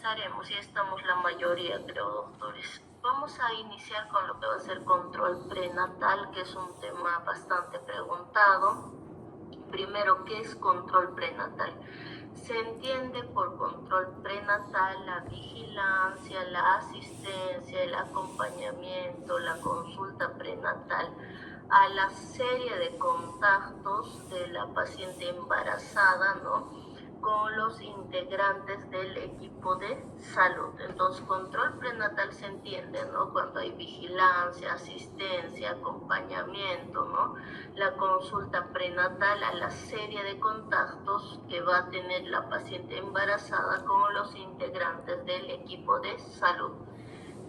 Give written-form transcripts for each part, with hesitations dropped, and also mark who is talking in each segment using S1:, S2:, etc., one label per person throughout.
S1: empezaremos, ya estamos la mayoría, creo, doctores. Vamos a iniciar con lo que va a ser control prenatal, que es un tema bastante preguntado. Primero, ¿qué es control prenatal? Se entiende por control prenatal la vigilancia, la asistencia, el acompañamiento, la consulta prenatal a la serie de contactos de la paciente embarazada, ¿no?, con los integrantes del equipo de salud. Entonces, control prenatal se entiende, ¿no?, cuando hay vigilancia, asistencia, acompañamiento, ¿no?, la consulta prenatal a la serie de contactos que va a tener la paciente embarazada con los integrantes del equipo de salud,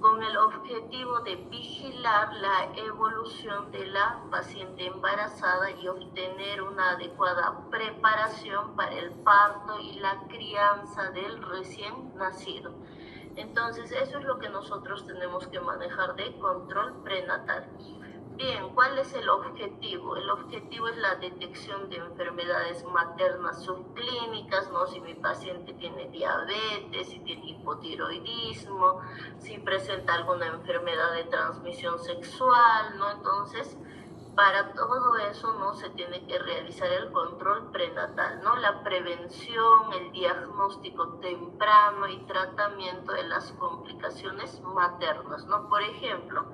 S1: con el objetivo de vigilar la evolución de la paciente embarazada y obtener una adecuada preparación para el parto y la crianza del recién nacido. Entonces, eso es lo que nosotros tenemos que manejar de control prenatal. Bien, ¿cuál es el objetivo? El objetivo es la detección de enfermedades maternas subclínicas, ¿no? Si mi paciente tiene diabetes, si tiene hipotiroidismo, si presenta alguna enfermedad de transmisión sexual, ¿no? Entonces, para todo eso, ¿no?, se tiene que realizar el control prenatal, ¿no? La prevención, el diagnóstico temprano y tratamiento de las complicaciones maternas, ¿no? Por ejemplo,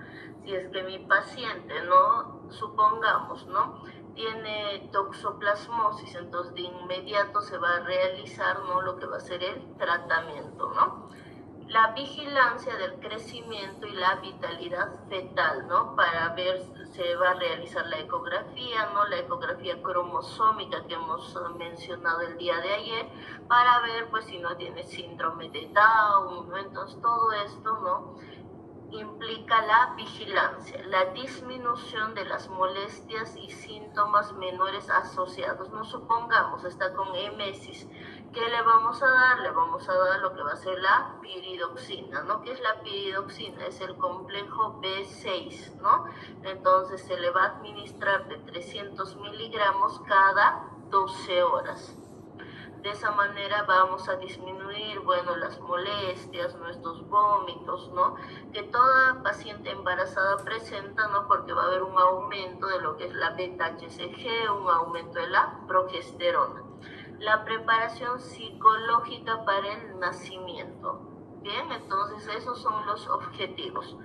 S1: si es que mi paciente, ¿no?, supongamos, ¿no?, tiene toxoplasmosis, entonces de inmediato se va a realizar, ¿no?, lo que va a ser el tratamiento, ¿no? La vigilancia del crecimiento y la vitalidad fetal, ¿no? Para ver, se va a realizar la ecografía, ¿no? La ecografía cromosómica que hemos mencionado el día de ayer, para ver, pues, si no tiene síndrome de Down, ¿no? Entonces, todo esto, ¿no?, implica la vigilancia, la disminución de las molestias y síntomas menores asociados. No supongamos, está con emesis, ¿qué le vamos a dar? Le vamos a dar lo que va a ser la piridoxina, ¿no? ¿Qué es la piridoxina? Es el complejo B6, ¿no? Entonces se le va a administrar de 300 miligramos cada 12 horas. De esa manera vamos a disminuir, bueno, las molestias, nuestros vómitos, ¿no?, que toda paciente embarazada presenta, ¿no?, porque va a haber un aumento de lo que es la beta-HCG, un aumento de la progesterona. La preparación psicológica para el nacimiento. Bien, entonces esos son los objetivos.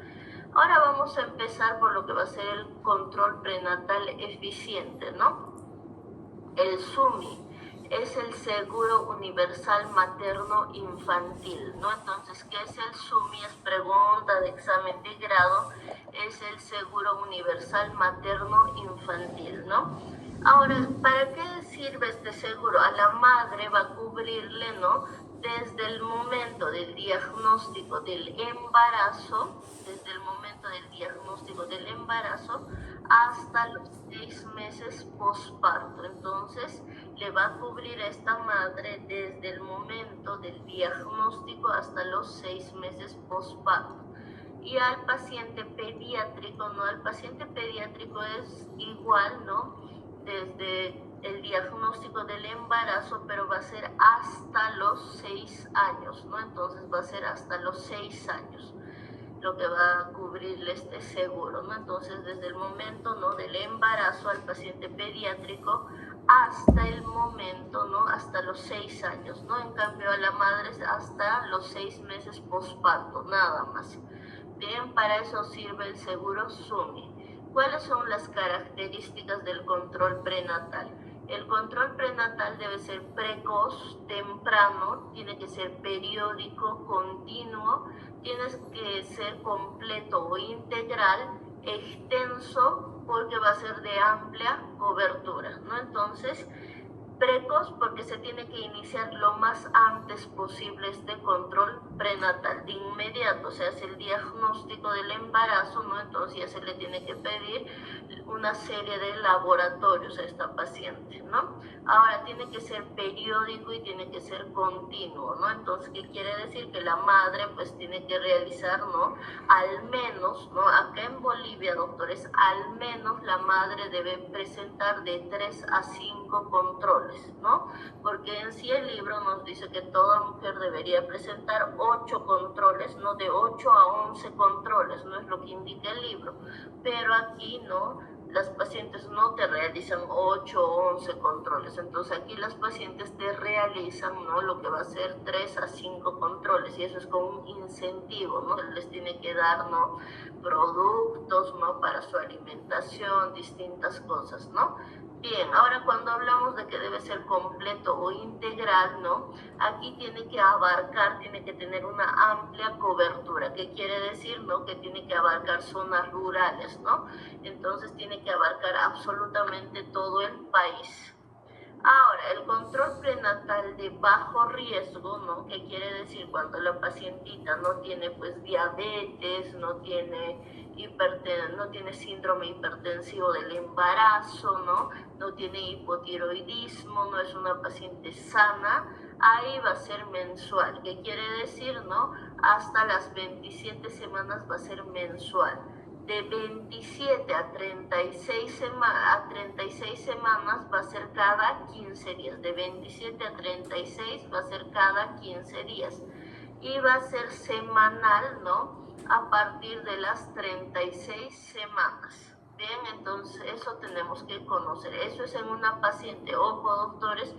S1: Ahora vamos a empezar por lo que va a ser el control prenatal eficiente, ¿no? El SUMI es el Seguro Universal Materno Infantil, ¿no? Entonces, ¿qué es el SUMI? Es pregunta de examen de grado, es el Seguro Universal Materno Infantil, ¿no? Ahora, ¿para qué sirve este seguro? A la madre va a cubrirle, ¿no?, desde el momento del diagnóstico del embarazo, hasta los 6 meses posparto. Entonces, le va a cubrir a esta madre desde el momento del diagnóstico hasta los 6 meses posparto. Y al paciente pediátrico, ¿no? Al paciente pediátrico es igual, ¿no?, desde el diagnóstico del embarazo, pero va a ser hasta los 6 años, ¿no? Entonces va a ser hasta los 6 años lo que va a cubrirle este seguro, ¿no? Entonces, desde el momento, ¿no?, del embarazo al paciente pediátrico hasta el momento, ¿no?, hasta los 6 años, ¿no? En cambio, a la madre hasta los 6 meses posparto, nada más. Bien, para eso sirve el seguro SUMI. ¿Cuáles son las características del control prenatal? El control prenatal debe ser precoz, temprano, tiene que ser periódico, continuo, tiene que ser completo o integral, extenso, porque va a ser de amplia cobertura, ¿no? Entonces, precoz porque se tiene que iniciar lo más antes posible este control prenatal. De inmediato se hace el diagnóstico del embarazo, ¿no? Entonces ya se le tiene que pedir una serie de laboratorios a esta paciente, ¿no? Ahora tiene que ser periódico y tiene que ser continuo, ¿no? Entonces, ¿qué quiere decir? Que la madre pues tiene que realizar, ¿no?, al menos, ¿no?, acá en Bolivia, doctores, al menos la madre debe presentar de 3 a 5 5 controles, ¿no? Porque en sí el libro nos dice que toda mujer debería presentar 8 controles, no de 8 a 11 controles, no es lo que indica el libro, pero aquí no, las pacientes no te realizan 8 o 11 controles, entonces aquí las pacientes te realizan, ¿no?, lo que va a ser 3 a 5 controles, y eso es con un incentivo, ¿no? Les tiene que dar, ¿no?, productos, ¿no?, para su alimentación, distintas cosas, ¿no? Bien, ahora cuando hablamos de que debe ser completo o integral, ¿no?, aquí tiene que abarcar, tiene que tener una amplia cobertura. ¿Qué quiere decir, no? Que tiene que abarcar zonas rurales, ¿no? Entonces tiene que abarcar absolutamente todo el país. Ahora, el control prenatal de bajo riesgo, ¿no? ¿Qué quiere decir? Cuando la pacientita no tiene pues diabetes, no tiene síndrome hipertensivo del embarazo, ¿no? No tiene hipotiroidismo, no es una paciente sana, ahí va a ser mensual. ¿Qué quiere decir, no? Hasta las 27 semanas va a ser mensual. De 27 a 36 semanas va a ser cada 15 días. De 27 a 36 va a ser cada 15 días. Y va a ser semanal, ¿no?, a partir de las 36 semanas. Bien, entonces eso tenemos que conocer. Eso es en una paciente, ojo doctores,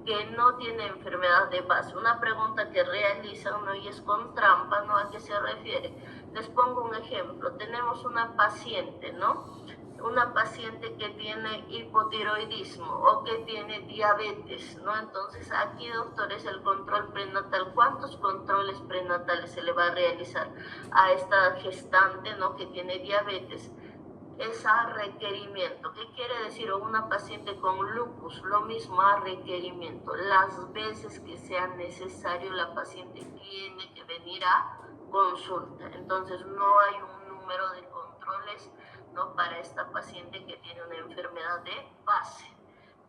S1: que no tiene enfermedad de base. Una pregunta que realizan, ¿no?, y es con trampa, ¿no? ¿A qué se refiere? Les pongo un ejemplo. Tenemos una paciente, ¿no? Una paciente que tiene hipotiroidismo o que tiene diabetes, ¿no? Entonces aquí, doctores, el control prenatal, ¿cuántos controles prenatales se le va a realizar a esta gestante, ¿no?, que tiene diabetes? Es a requerimiento. ¿Qué quiere decir? O una paciente con lupus, lo mismo, a requerimiento. Las veces que sea necesario, la paciente tiene que venir a consulta. Entonces no hay un número de controles, ¿no?, para esta paciente que tiene una enfermedad de base.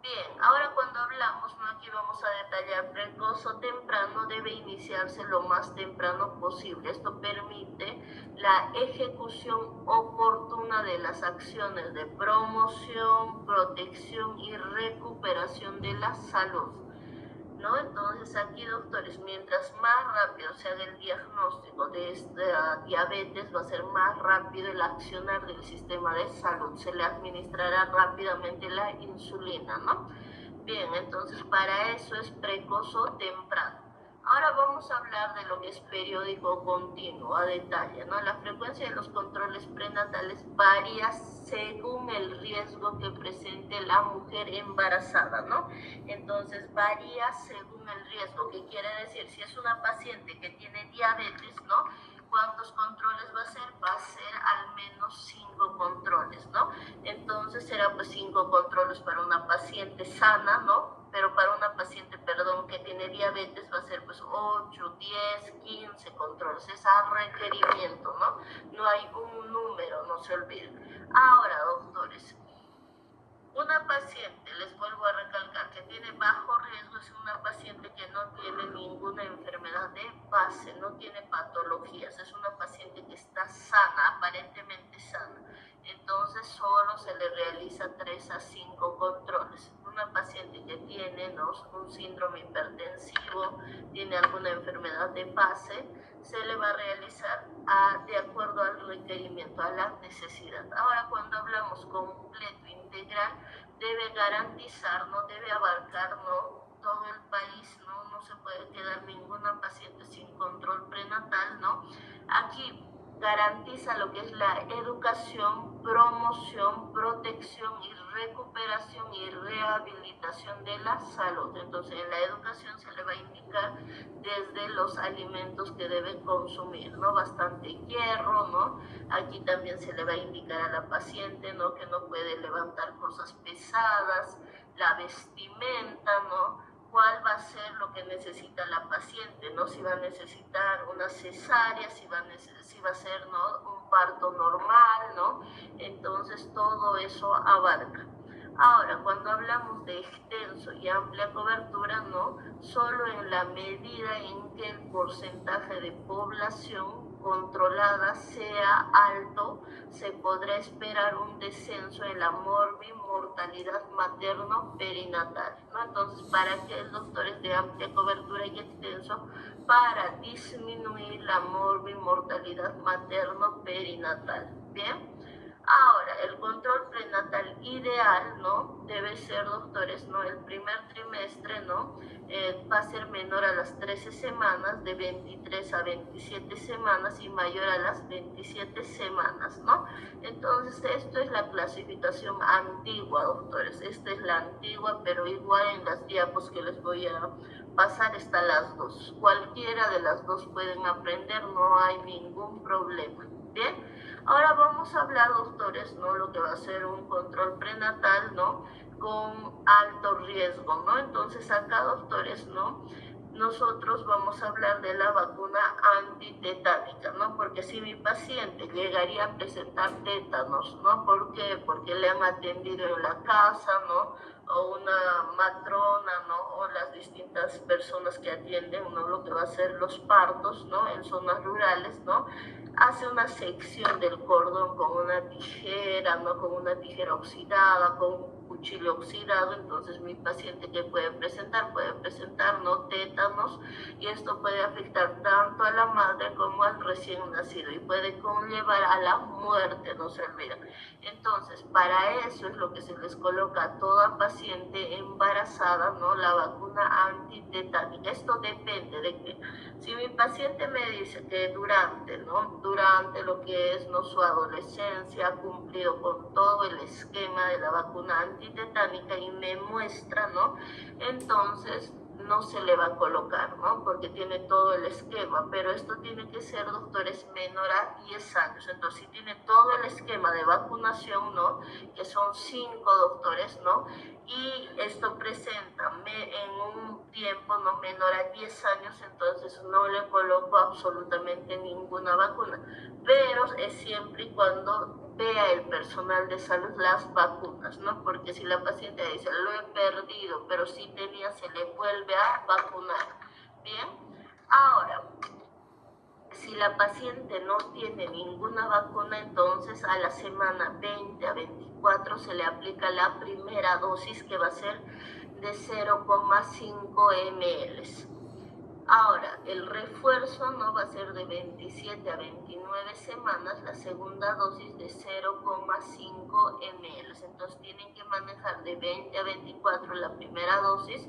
S1: Bien, ahora cuando hablamos, ¿no?, aquí vamos a detallar precoz o temprano, debe iniciarse lo más temprano posible. Esto permite la ejecución oportuna de las acciones de promoción, protección y recuperación de la salud, ¿no? Entonces aquí, doctores, mientras más rápido se haga el diagnóstico de esta diabetes, va a ser más rápido el accionar del sistema de salud, se le administrará rápidamente la insulina, ¿no? Bien, entonces para eso es precoz o temprano. Ahora vamos a hablar de lo que es periódico o continuo, a detalle, ¿no? La frecuencia de los controles prenatales varía según el riesgo que presente la mujer embarazada, ¿no? Entonces varía según el riesgo. ¿Qué quiere decir? Si es una paciente que tiene diabetes, ¿no?, ¿cuántos controles va a ser? Va a ser al menos 5 controles, ¿no? Entonces será pues 5 controles para una paciente sana, ¿no? Pero para una paciente, perdón, que tiene diabetes va a ser pues 8, 10, 15 controles. Es a requerimiento, ¿no? No hay un número, no se olviden. Ahora, doctores, una paciente, les vuelvo a recalcar, que tiene bajo riesgo es una paciente que no tiene ninguna enfermedad de base, no tiene patologías, es una paciente que está sana, aparentemente sana. Entonces solo se le realiza 3 a 5 controles. Una paciente que tiene, ¿no?, un síndrome hipertensivo, tiene alguna enfermedad de base, se le va a realizar de acuerdo al requerimiento, a la necesidad. Ahora, cuando hablamos completo, integral, debe garantizar, no debe abarcar, ¿no?, todo el país, ¿no? No se puede quedar ninguna paciente sin control prenatal, ¿no? Aquí garantiza lo que es la educación, promoción, protección y recuperación y rehabilitación de la salud. Entonces, en la educación se le va a indicar desde los alimentos que debe consumir, ¿no? Bastante hierro, ¿no? Aquí también se le va a indicar a la paciente, ¿no?, que no puede levantar cosas pesadas, la vestimenta, ¿no?, cuál va a ser lo que necesita la paciente, ¿no? Si va a necesitar una cesárea, si va a ser, ¿no?, un parto normal, ¿no? Entonces todo eso abarca. Ahora, cuando hablamos de extenso y amplia cobertura, no, solo en la medida en que el porcentaje de población controlada sea alto, se podrá esperar un descenso en la morbimortalidad materno-perinatal, ¿no? Entonces, ¿para qué el doctor es de amplia cobertura y extenso? Para disminuir la morbimortalidad materno-perinatal, ¿bien? Ahora, el control prenatal ideal, ¿no? Debe ser, doctores, ¿no? El primer trimestre, ¿no? Va a ser menor a las 13 semanas, de 23 a 27 semanas y mayor a las 27 semanas, ¿no? Entonces, esto es la clasificación antigua, doctores. Esta es la antigua, pero igual en las diapos que les voy a pasar están las dos. Cualquiera de las dos pueden aprender, no hay ningún problema, ¿bien? Ahora vamos a hablar, doctores, ¿no? Lo que va a ser un control prenatal, ¿no? Con alto riesgo, ¿no? Entonces acá, doctores, ¿no? Nosotros vamos a hablar de la vacuna antitetánica, ¿no? Porque si mi paciente llegaría a presentar tétanos, ¿no? ¿Por qué? Porque le han atendido en la casa, ¿no? O una matrona, ¿no? O las distintas personas que atienden, ¿no? Lo que va a ser los partos, ¿no? En zonas rurales, ¿no? Hace una sección del cordón con una tijera, ¿no? Con una tijera oxidada, con un cuchillo oxidado. Entonces mi paciente que puede presentar, ¿no? Tétanos, y esto puede afectar tanto a la madre como al recién nacido y puede conllevar a la muerte, no se olviden. Entonces, para eso es lo que se les coloca a toda paciente embarazada, ¿no? La vacuna antitetánica. Esto depende de que, si mi paciente me dice que durante, ¿no? Durante lo que es, ¿no? Su adolescencia ha cumplido con todo el esquema de la vacuna antitetánica y me muestra, ¿no? Entonces, no se le va a colocar, ¿no? Porque tiene todo el esquema, pero esto tiene que ser, doctores, menor a 10 años. Entonces, si tiene todo el esquema de vacunación, ¿no? Que son 5 doctores, ¿no? Y esto presenta en un tiempo no menor a 10 años, entonces no le coloco absolutamente ninguna vacuna. Pero es siempre y cuando vea el personal de salud las vacunas, ¿no? Porque si la paciente dice, lo he perdido, pero sí tenía, se le vuelve a vacunar. Bien, ahora, si la paciente no tiene ninguna vacuna, entonces a la semana 20 a 24 se le aplica la primera dosis, que va a ser de 0,5 ml. Ahora, el refuerzo no va a ser de 27 a 29 semanas, la segunda dosis de 0,5 ml. Entonces tienen que manejar de 20 a 24 la primera dosis,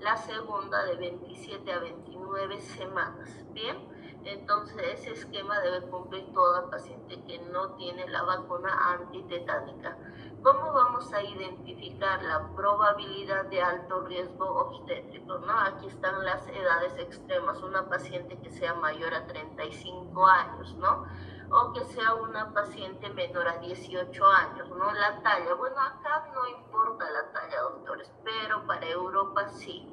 S1: la segunda de 27 a 29 semanas. Bien, entonces ese esquema debe cumplir toda paciente que no tiene la vacuna antitetánica. ¿Cómo vamos a identificar la probabilidad de alto riesgo obstétrico, ¿no? Aquí están las edades extremas, una paciente que sea mayor a 35 años, ¿no? O que sea una paciente menor a 18 años, ¿no? La talla, bueno, acá no importa la talla, doctores, pero para Europa sí.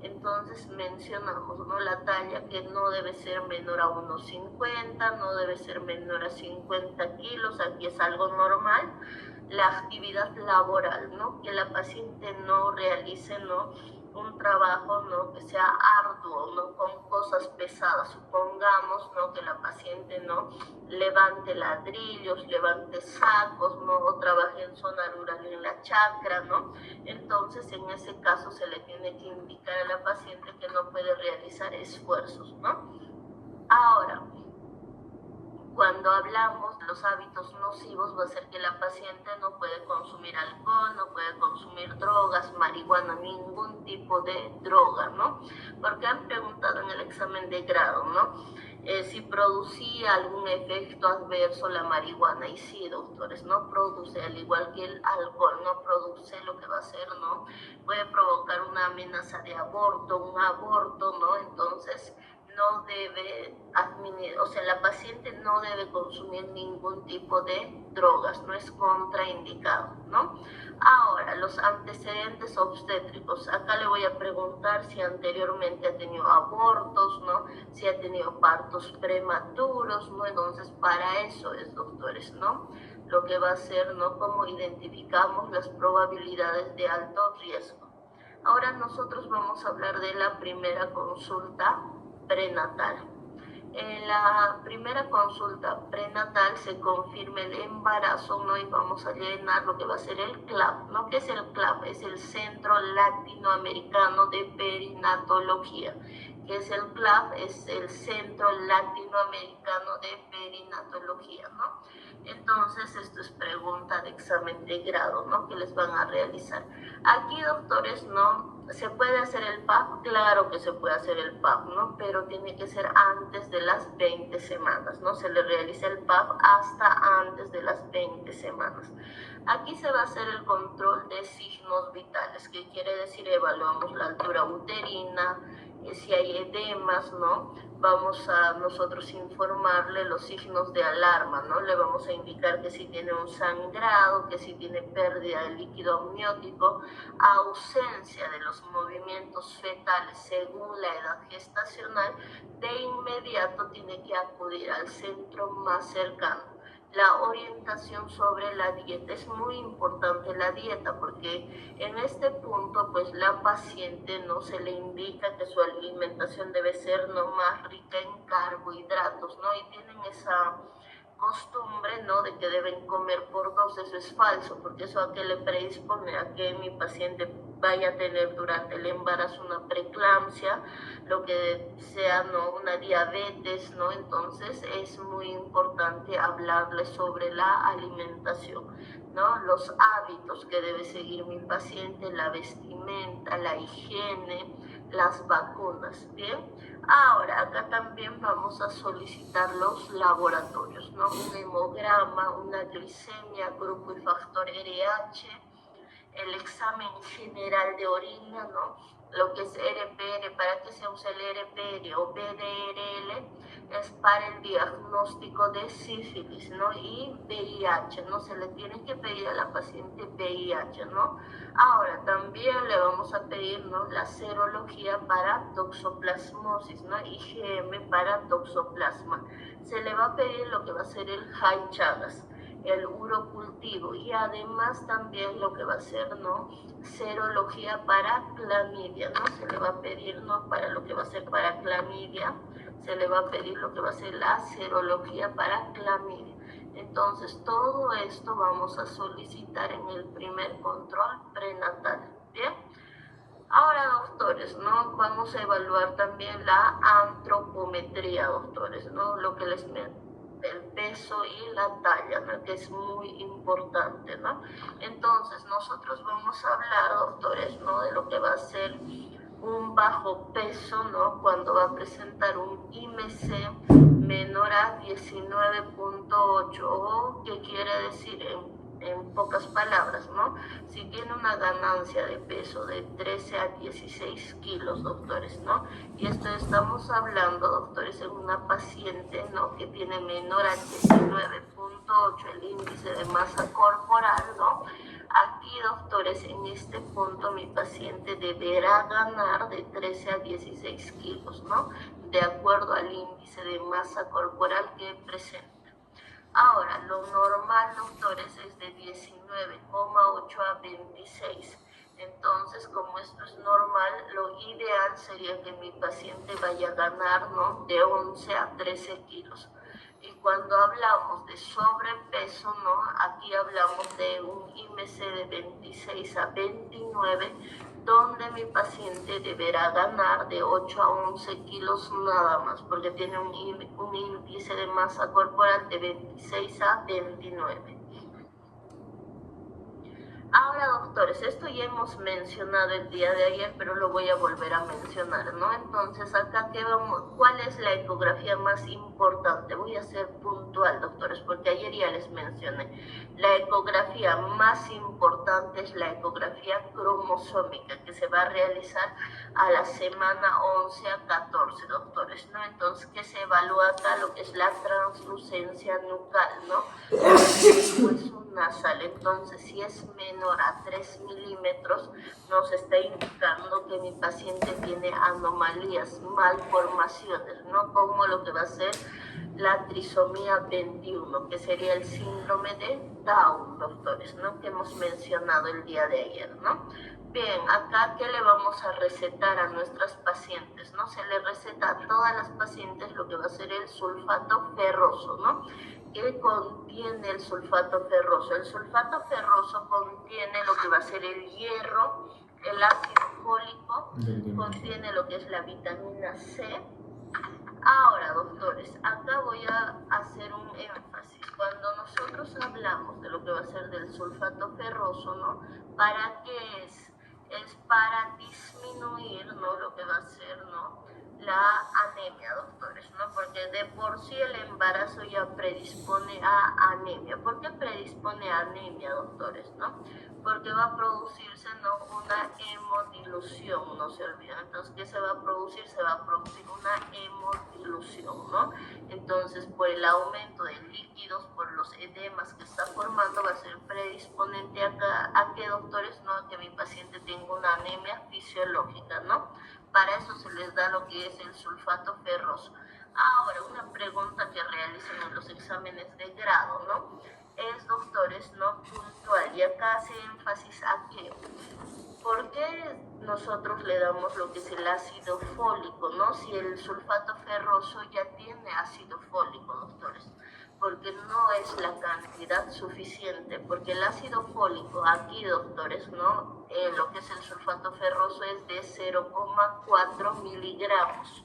S1: Entonces mencionamos, ¿no? La talla que no debe ser menor a 1,50, no debe ser menor a 50 kilos, aquí es algo normal. La actividad laboral, ¿no? Que la paciente no realice, ¿no? Un trabajo, ¿no? Que sea arduo, ¿no? Con cosas pesadas. Supongamos, ¿no? Que la paciente, ¿no? Levante ladrillos, levante sacos, ¿no? O trabaje en zona rural en la chacra, ¿no? Entonces, en ese caso se le tiene que indicar a la paciente que no puede realizar esfuerzos, ¿no? Ahora, cuando hablamos de los hábitos nocivos, va a ser que la paciente no puede consumir alcohol, no puede consumir drogas, marihuana, ningún tipo de droga, ¿no? Porque han preguntado en el examen de grado, ¿no? Si producía algún efecto adverso la marihuana, y sí, doctores, no produce, al igual que el alcohol, no produce lo que va a hacer, ¿no? Puede provocar una amenaza de aborto, un aborto, ¿no? Entonces, no debe o sea, la paciente no debe consumir ningún tipo de drogas, no es contraindicado, ¿no? Ahora, los antecedentes obstétricos. Acá le voy a preguntar si anteriormente ha tenido abortos, ¿no? Si ha tenido partos prematuros, ¿no? Entonces, para eso es, doctores, ¿no? lo que va a ser, ¿no?, cómo identificamos las probabilidades de alto riesgo. Ahora nosotros vamos a hablar de la primera consulta prenatal. En la primera consulta prenatal se confirma el embarazo, ¿no? Y vamos a llenar lo que va a ser el CLAP, ¿no? ¿Qué es el CLAP? Es el Centro Latinoamericano de Perinatología. ¿Qué es el CLAP? Es el Centro Latinoamericano de Perinatología, ¿no? Entonces, esto es pregunta de examen de grado, ¿no?, que les van a realizar. Aquí, doctores, ¿no? ¿Se puede hacer el PAP? Claro que se puede hacer el PAP, ¿no? Pero tiene que ser antes de las 20 semanas, ¿no? Se le realiza el PAP hasta antes de las 20 semanas. Aquí se va a hacer el control de signos vitales, que quiere decir evaluamos la altura uterina, si hay edemas, ¿no? Vamos a nosotros informarle los signos de alarma, ¿no? Le vamos a indicar que si tiene un sangrado, que si tiene pérdida de líquido amniótico, ausencia de los movimientos fetales según la edad gestacional, de inmediato tiene que acudir al centro más cercano. La orientación sobre la dieta, es muy importante la dieta, porque en este punto pues la paciente no se le indica que su alimentación debe ser no más rica en carbohidratos, ¿no? Y tienen esa costumbre, ¿no?, de que deben comer por dos. Eso es falso, porque eso a que le predispone a que mi paciente vaya a tener durante el embarazo una preeclampsia, lo que sea, ¿no?, una diabetes, ¿no? Entonces es muy importante hablarle sobre la alimentación, ¿no?, los hábitos que debe seguir mi paciente, la vestimenta, la higiene, las vacunas, ¿bien? Ahora, acá también vamos a solicitar los laboratorios, ¿no? Un hemograma, una glicemia, grupo y factor RH, el examen general de orina, ¿no? Lo que es RPR, ¿para qué se usa el RPR o BDRL? Es para el diagnóstico de sífilis, ¿no? Y VIH, ¿no? Se le tiene que pedir a la paciente VIH, ¿no? Ahora, también le vamos a pedir, ¿no?, la serología para toxoplasmosis, ¿no? IgM para toxoplasma. Se le va a pedir lo que va a ser el Chagas, el urocultivo, y además también lo que va a ser, ¿no?, serología para clamidia, ¿no? Se le va a pedir, ¿no?, para lo que va a ser para clamidia, se le va a pedir lo que va a ser la serología para clamidia. Entonces, todo esto vamos a solicitar en el primer control prenatal, ¿bien? Ahora, doctores, ¿no?, vamos a evaluar también la antropometría, doctores, ¿no?, lo que les el peso y la talla, ¿no?, que es muy importante, ¿no? Entonces, nosotros vamos a hablar, doctores, ¿no?, de lo que va a ser un bajo peso, ¿no?, cuando va a presentar un IMC menor a 19.8, o ¿qué quiere decir en pocas palabras, ¿no? Si tiene una ganancia de peso de 13 a 16 kilos, doctores, ¿no? Y esto estamos hablando, doctores, en una paciente, ¿no?, que tiene menor a 19.8 el índice de masa corporal, ¿no? Aquí, doctores, en este punto mi paciente deberá ganar de 13 a 16 kilos, ¿no?, de acuerdo al índice de masa corporal que presenta. Ahora, lo normal, doctores, es de 19,8 a 26. Entonces, como esto es normal, lo ideal sería que mi paciente vaya a ganar, ¿no?, de 11 a 13 kilos. Y cuando hablamos de sobrepeso, ¿no?, aquí hablamos de un IMC de 26 a 29, donde mi paciente deberá ganar de 8 a 11 kilos nada más, porque tiene un índice de masa corporal de 26 a 29. Ahora, doctores, esto ya hemos mencionado el día de ayer, pero lo voy a volver a mencionar, ¿no? Entonces, acá, ¿cuál es la ecografía más importante? Voy a ser puntual, doctores, porque ayer ya les mencioné. La ecografía más importante es la ecografía cromosómica, que se va a realizar a la semana 11 a 14, doctores, ¿no? Entonces, ¿qué se evalúa acá? Lo que es la translucencia nucal, ¿no? Nasal. Entonces, si es menor a 3 milímetros, nos está indicando que mi paciente tiene anomalías, malformaciones, ¿no?, como lo que va a ser la trisomía 21, que sería el síndrome de Down, doctores, ¿no? Que hemos mencionado el día de ayer, ¿no? Bien, acá, ¿qué le vamos a recetar a nuestras pacientes, no? Se le receta a todas las pacientes lo que va a ser el sulfato ferroso, ¿no? ¿Qué contiene el sulfato ferroso? El sulfato ferroso contiene lo que va a ser el hierro, el ácido fólico, contiene lo que es la vitamina C. Ahora, doctores, acá voy a hacer un énfasis. Cuando nosotros hablamos de lo que va a ser del sulfato ferroso, ¿no? ¿Para qué es? Es para disminuir, ¿no? Lo que va a ser, ¿no? La anemia, doctores, ¿no? Porque de por sí el embarazo ya predispone a anemia. ¿Por qué predispone a anemia, doctores, no? Porque va a producirse, ¿no? Una hemodilución, no se olviden. Entonces, ¿qué se va a producir? Se va a producir una hemodilución, ¿no? Entonces, por el aumento de líquidos, por los edemas que está formando, va a ser predisponente a que, doctores, ¿no? A que mi paciente tenga una anemia fisiológica, ¿no? Para eso se les da lo que es el sulfato ferroso. Ahora, una pregunta que realicen en los exámenes de grado, ¿no? Es, doctores, ¿no? Puntual. Y acá hace énfasis a que, ¿por qué nosotros le damos lo que es el ácido fólico, ¿no? Si el sulfato ferroso ya tiene ácido fólico, doctores. Porque no es la cantidad suficiente, porque el ácido fólico aquí, doctores, ¿no? Lo que es el sulfato ferroso es de 0,4 miligramos.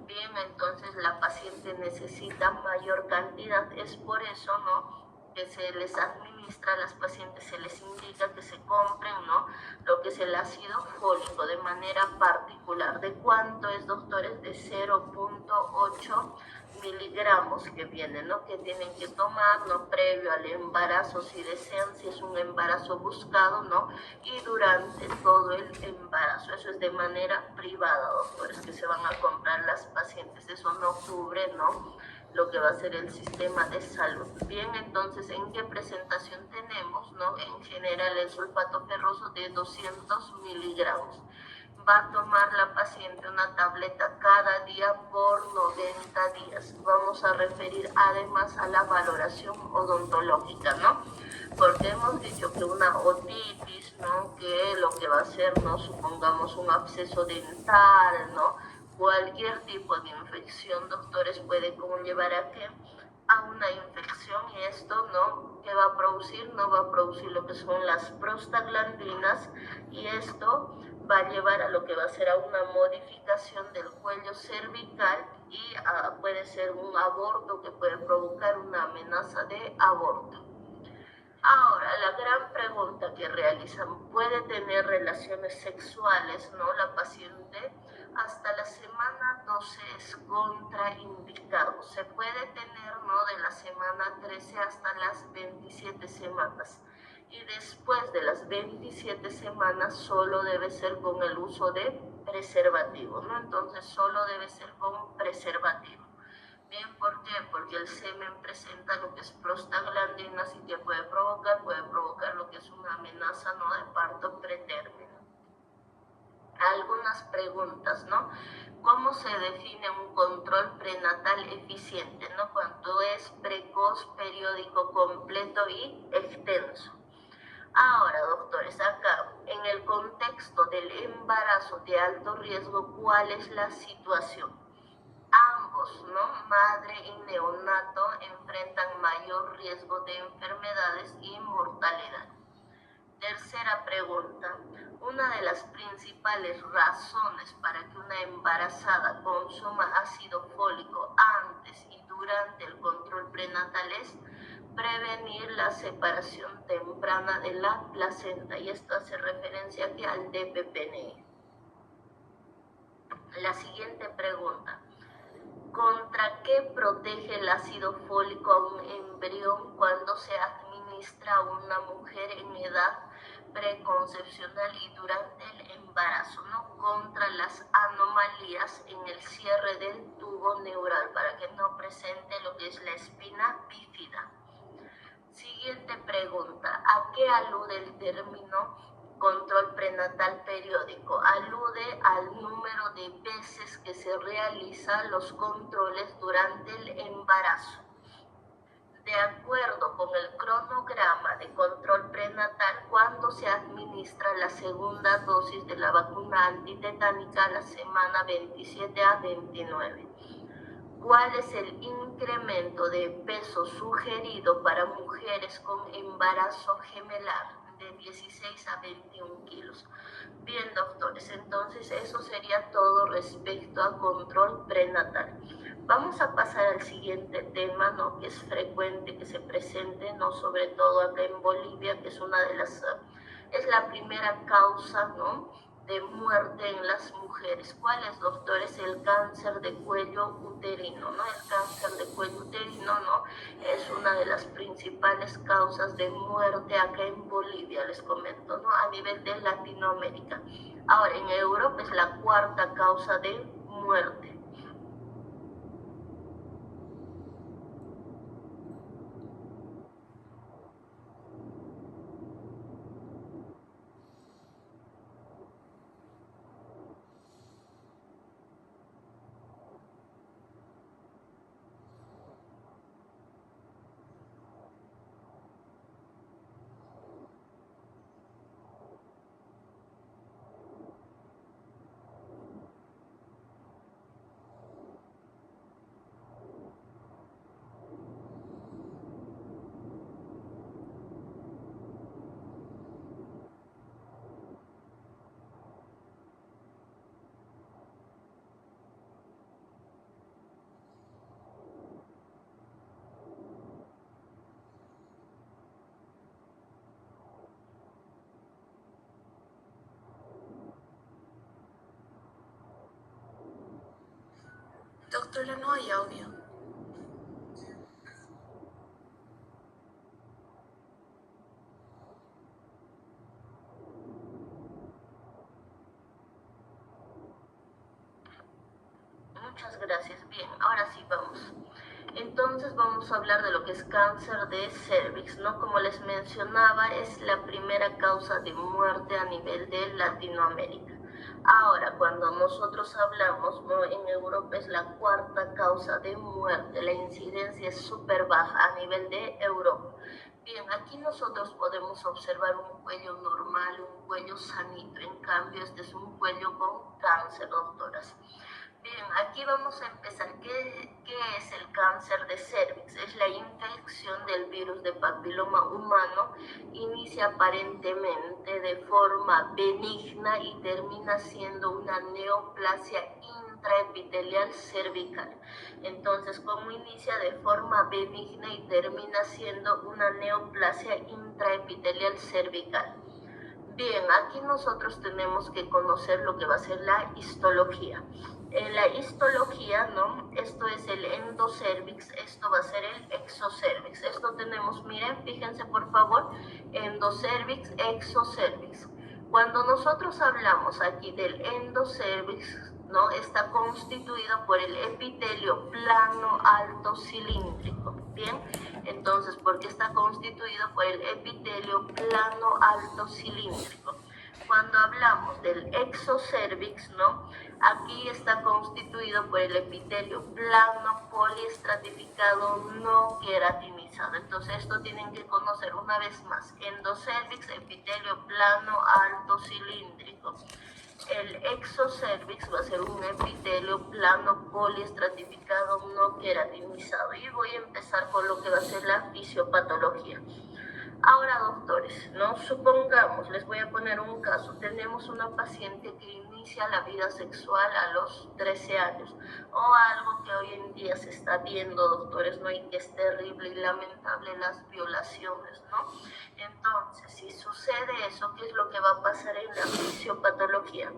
S1: Bien, entonces la paciente necesita mayor cantidad, es por eso, ¿no? Que se les administra a las pacientes, se les indica que se compren, ¿no? Lo que es el ácido fólico de manera particular. ¿De cuánto es, doctores? De 0,8 miligramos que vienen, ¿no? Que tienen que tomar, ¿no? Previo al embarazo, si desean, si es un embarazo buscado, ¿no? Y durante todo el embarazo. Eso es de manera privada, doctores, que se van a comprar las pacientes. Eso no cubre, ¿no? Lo que va a ser el sistema de salud. Bien, entonces, ¿en qué presentación tenemos, no? En general, el sulfato ferroso de 200 miligramos. Va a tomar la paciente una tableta cada día por 90 días. Vamos a referir además a la valoración odontológica, ¿no? Porque hemos dicho que una otitis, ¿no? Que lo que va a ser, ¿no? Supongamos un absceso dental, ¿no? Cualquier tipo de infección, doctores, puede conllevar a qué? A una infección, y esto, ¿no? ¿Qué va a producir? No va a producir lo que son las prostaglandinas, y esto va a llevar a lo que va a ser a una modificación del cuello cervical y puede ser un aborto que puede provocar una amenaza de aborto. Ahora, la gran pregunta que realizan, ¿puede tener relaciones sexuales, no, la paciente? Hasta la semana 12 es contraindicado. Se puede tener, ¿no? De la semana 13 hasta las 27 semanas. Y después de las 27 semanas solo debe ser con el uso de preservativo, ¿no? Entonces solo debe ser con preservativo. Bien, ¿por qué? Porque el semen presenta lo que es prostaglandinas y que puede provocar lo que es una amenaza, ¿no? De parto pretérmino. Algunas preguntas, ¿no? ¿Cómo se define un control prenatal eficiente, ¿no? Cuando es precoz, periódico, completo y extenso. Ahora, doctores, acá, en el contexto del embarazo de alto riesgo, ¿cuál es la situación? Ambos, ¿no? Madre y neonato enfrentan mayor riesgo de enfermedades y mortalidad. Tercera pregunta. Una de las principales razones para que una embarazada consuma ácido fólico antes y durante el control prenatal es prevenir la separación temprana de la placenta, y esto hace referencia aquí al DPPNE. La siguiente pregunta. ¿Contra qué protege el ácido fólico a un embrión cuando se administra a una mujer en edad preconcepcional y durante el embarazo, ¿no? Contra las anomalías en el cierre del tubo neural para que no presente lo que es la espina bífida. Siguiente pregunta. ¿A qué alude el término Control prenatal periódico alude al número de veces que se realizan los controles durante el embarazo. De acuerdo con el cronograma de control prenatal, cuando se administra la segunda dosis de la vacuna antitetánica a la semana 27 a 29. ¿Cuál es el incremento de peso sugerido para mujeres con embarazo gemelar de 16 a 21 kilos? Bien, doctores, entonces eso sería todo respecto a control prenatal. Vamos a pasar al siguiente tema, ¿no? Que es frecuente que se presente, ¿no? Sobre todo acá en Bolivia, que es una de las, es la primera causa, ¿no? De muerte en las mujeres. ¿Cuál es, doctores? El cáncer de cuello uterino, ¿no? El cáncer de cuello uterino, ¿no? Es una de las principales causas de muerte acá en Bolivia, les comento, ¿no? A nivel de Latinoamérica. Ahora, en Europa es la cuarta causa de muerte.
S2: Doctora, no hay audio.
S1: Muchas gracias. Bien, ahora sí vamos. Entonces vamos a hablar de lo que es cáncer de cervix, ¿no? Como les mencionaba, es la primera causa de muerte a nivel de Latinoamérica. Ahora, cuando nosotros hablamos, ¿no? En Europa es la cuarta causa de muerte, la incidencia es súper baja a nivel de Europa. Bien, aquí nosotros podemos observar un cuello normal, un cuello sanito, en cambio este es un cuello con cáncer, doctoras. Bien, aquí vamos a empezar. ¿Qué es el cáncer de cervix? Es la infección del virus de papiloma humano. Inicia aparentemente de forma benigna y termina siendo una neoplasia intraepitelial cervical. Entonces, ¿cómo inicia de forma benigna y termina siendo una neoplasia intraepitelial cervical? Bien, aquí nosotros tenemos que conocer lo que va a ser la histología. En la histología, ¿no? Esto es el endocervix, esto va a ser el exocervix. Esto tenemos, miren, fíjense por favor, endocervix, exocervix. Cuando nosotros hablamos aquí del endocervix, ¿no? Está constituido por el epitelio plano alto cilíndrico. Bien, entonces, ¿por qué está constituido por el epitelio plano alto cilíndrico? Cuando hablamos del exocervix, ¿no? Aquí está constituido por el epitelio plano poliestratificado no queratinizado. Entonces, esto tienen que conocer una vez más. Endocervix, epitelio plano alto cilíndrico. El exocervix va a ser un epitelio plano poliestratificado no queratinizado. Y voy a empezar con lo que va a ser la fisiopatología. Ahora, doctores, ¿no? Supongamos, les voy a poner un caso. Tenemos una paciente que inicia la vida sexual a los 13 años o algo que hoy en día se está viendo, doctores, ¿no? Y que es terrible y lamentable, las violaciones, ¿no? Entonces, si sucede eso, ¿qué es lo que va a pasar en la fisiopatología?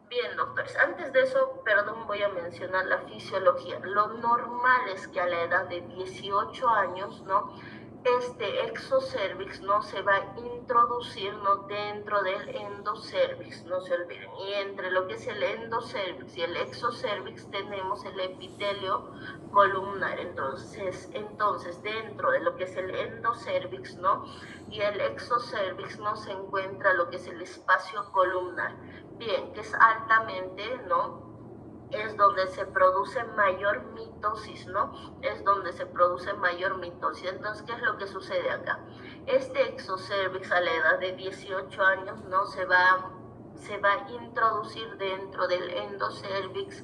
S1: Bien, doctores, antes de eso, perdón, voy a mencionar la fisiología. Lo normal es que a la edad de 18 años, ¿no? este exocervix no se va a introducir no dentro del endocervix, no se olviden. Y entre lo que es el endocervix y el exocervix tenemos el epitelio columnar. Entonces dentro de lo que es el endocervix, ¿no? Y el exocervix no se encuentra lo que es el espacio columnar. Bien, que es altamente, ¿no? Es donde se produce mayor mitosis, ¿no? Es donde se produce mayor mitosis. Entonces, ¿qué es lo que sucede acá? Este exocervix a la edad de 18 años, ¿no? Se va a introducir dentro del endocervix,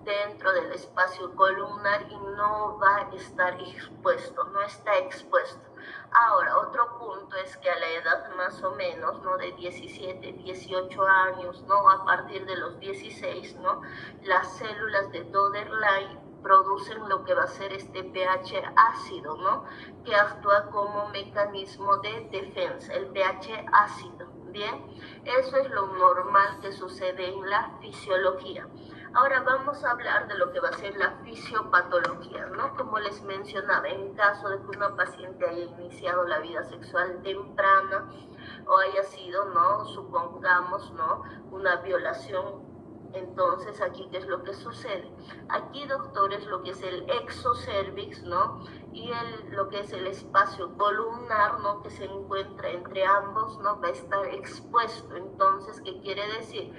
S1: dentro del espacio columnar y no va a estar expuesto, no está expuesto. Ahora, otro punto es que a la edad más o menos, ¿no? De 17, 18 años, ¿no? A partir de los 16, ¿no? Las células de Dodderlein producen lo que va a ser este pH ácido, ¿no? Que actúa como mecanismo de defensa, el pH ácido, ¿bien? Eso es lo normal que sucede en la fisiología. Ahora vamos a hablar de lo que va a ser la fisiopatología, ¿no? Como les mencionaba, en caso de que una paciente haya iniciado la vida sexual temprana o haya sido, ¿no? Supongamos, ¿no? Una violación. Entonces, aquí, ¿qué es lo que sucede? Aquí, doctores, lo que es el exocervix, ¿no? Y lo que es el espacio columnar, ¿no? Que se encuentra entre ambos, ¿no? Va a estar expuesto. Entonces, ¿qué quiere decir?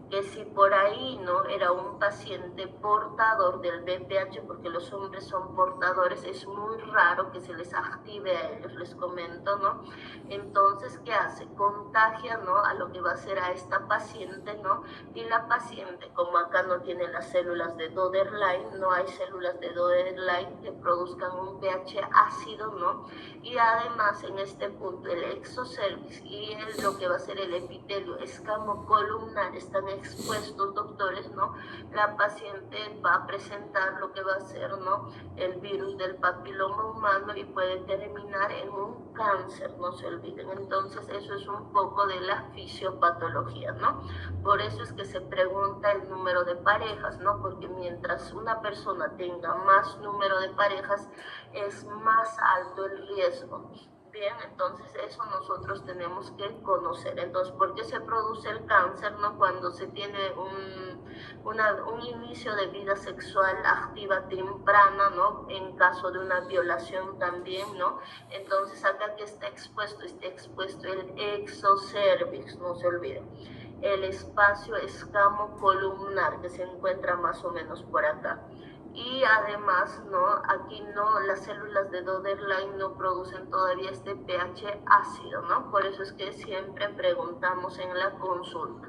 S1: Que si por ahí no era un paciente portador del BPH, porque los hombres son portadores, es muy raro que se les active a ellos, les comento, ¿no? Entonces, ¿qué hace? Contagia, ¿no? A lo que va a ser a esta paciente, ¿no? Y la paciente, como acá no tiene las células de Dodderlein, no hay células de Dodderlein que produzcan un pH ácido, ¿no? Y además, en este punto, el exocervix y lo que va a ser el epitelio escamocolumnar están expuestos, doctores, ¿no? La paciente va a presentar lo que va a ser, ¿no? El virus del papiloma humano y puede terminar en un cáncer, no se olviden. Entonces, eso es un poco de la fisiopatología, ¿no? Por eso es que se pregunta el número de parejas, ¿no? Porque mientras una persona tenga más número de parejas, es más alto el riesgo. Bien, entonces eso nosotros tenemos que conocer. Entonces, ¿por qué se produce el cáncer, no? Cuando se tiene un inicio de vida sexual activa temprana, ¿no? En caso de una violación también, ¿no? Entonces, acá que está expuesto el exocervix, no se olviden. El espacio escamocolumnar que se encuentra más o menos por acá. Y además, ¿no? Aquí no, las células de Dodderlein no producen todavía este pH ácido, ¿no? Por eso es que siempre preguntamos en la consulta.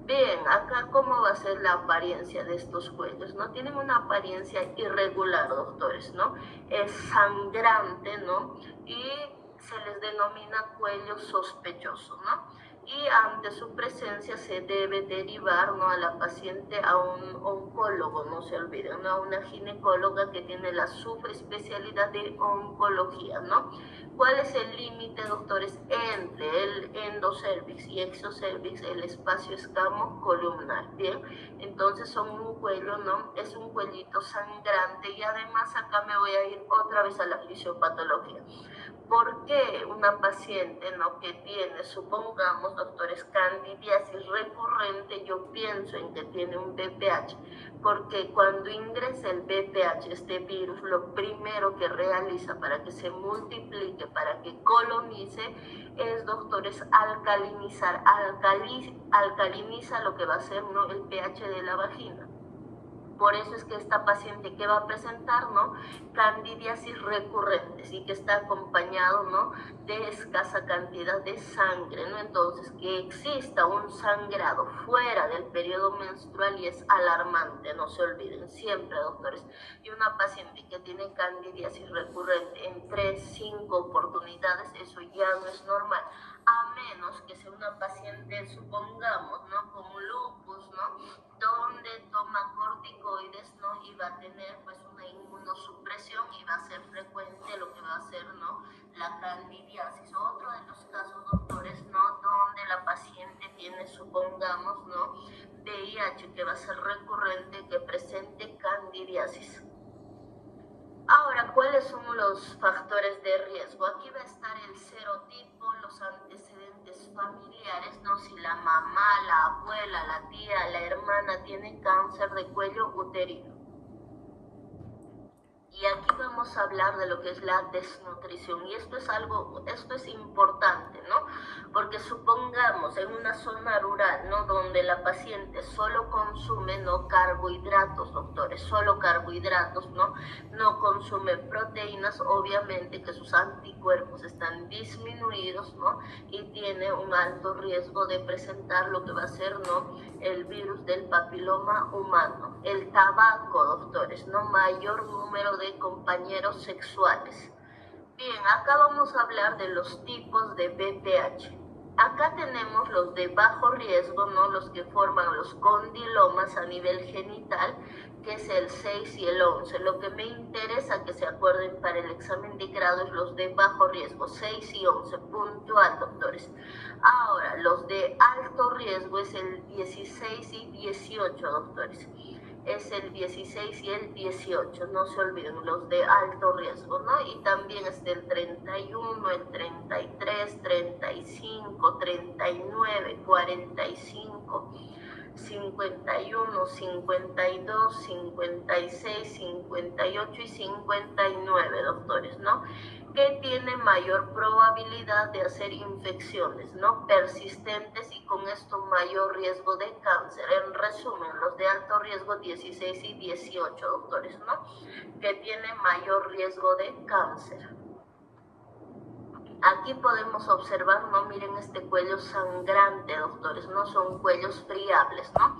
S1: Bien, acá cómo va a ser la apariencia de estos cuellos, ¿no? Tienen una apariencia irregular, doctores, ¿no? Es sangrante, ¿no? Y se les denomina cuello sospechoso, ¿no? Y ante su presencia se debe derivar, ¿no? A la paciente a un oncólogo, no se olviden, ¿no? A una ginecóloga que tiene la subespecialidad de oncología, ¿no? ¿Cuál es el límite, doctores, entre el endocervix y exocervix? El espacio escamocolumnar, ¿bien? Entonces son un cuello, ¿no? Es un cuellito sangrante y además acá me voy a ir otra vez a la fisiopatología. ¿Por qué una paciente, ¿no? Que tiene, supongamos, doctores, candidiasis recurrente, yo pienso en que tiene un BPH? Porque cuando ingresa el BPH, este virus, lo primero que realiza para que se multiplique, para que colonice, es, doctores, alcalinizar, alcaliniza lo que va a ser, ¿no? El pH de la vagina. Por eso es que esta paciente que va a presentar, ¿no? Candidiasis recurrentes y que está acompañado, ¿no? De escasa cantidad de sangre, ¿no? Entonces, que exista un sangrado fuera del periodo menstrual y es alarmante, no se olviden siempre, doctores. Y una paciente que tiene candidiasis recurrente en 3, 5 oportunidades, eso ya no es normal. A menos que sea una paciente, supongamos, ¿no? Como lupus, ¿no? Donde toma corticoides, ¿no? Y va a tener pues una inmunosupresión y va a ser frecuente lo que va a ser, ¿no? La candidiasis. Otro de los casos, doctores, ¿no? Donde la paciente tiene, supongamos, ¿no? VIH, que va a ser recurrente, que presente candidiasis. Ahora, ¿cuáles son los factores de riesgo? Aquí va a estar el serotipo, los antecedentes familiares, ¿no? Si la mamá, la abuela, la tía, la hermana tiene cáncer de cuello uterino. Y aquí vamos a hablar de lo que es la desnutrición. Y esto es importante, ¿no? Porque supongamos en una zona rural, ¿no? Donde la paciente solo consume, ¿no? Carbohidratos, doctores, solo carbohidratos, ¿no? No consume proteínas, obviamente que sus anticuerpos están disminuidos, ¿no? Y tiene un alto riesgo de presentar lo que va a ser, ¿no? El virus del papiloma humano. El tabaco, doctores, ¿no? Mayor número de compañeros sexuales. Bien, acá vamos a hablar de los tipos de BPH. Acá tenemos los de bajo riesgo, ¿no? Los que forman los condilomas a nivel genital, que es el 6 y el 11. Lo que me interesa que se acuerden para el examen de grado es los de bajo riesgo, 6 y 11, puntual, doctores. Ahora, los de alto riesgo es el 16 y 18, doctores. Es el 16 y el 18, no se olviden, los de alto riesgo, ¿no? Y también es el 31, el 33, 35, 39, 45, 51, 52, 56, 58 y 59, doctores, ¿no? Que tiene mayor probabilidad de hacer infecciones, ¿no? Persistentes y con esto mayor riesgo de cáncer. En resumen, los de alto riesgo 16 y 18, doctores, ¿no? Que tiene mayor riesgo de cáncer. Aquí podemos observar, ¿no? Miren este cuello sangrante, doctores, no son cuellos friables, ¿no?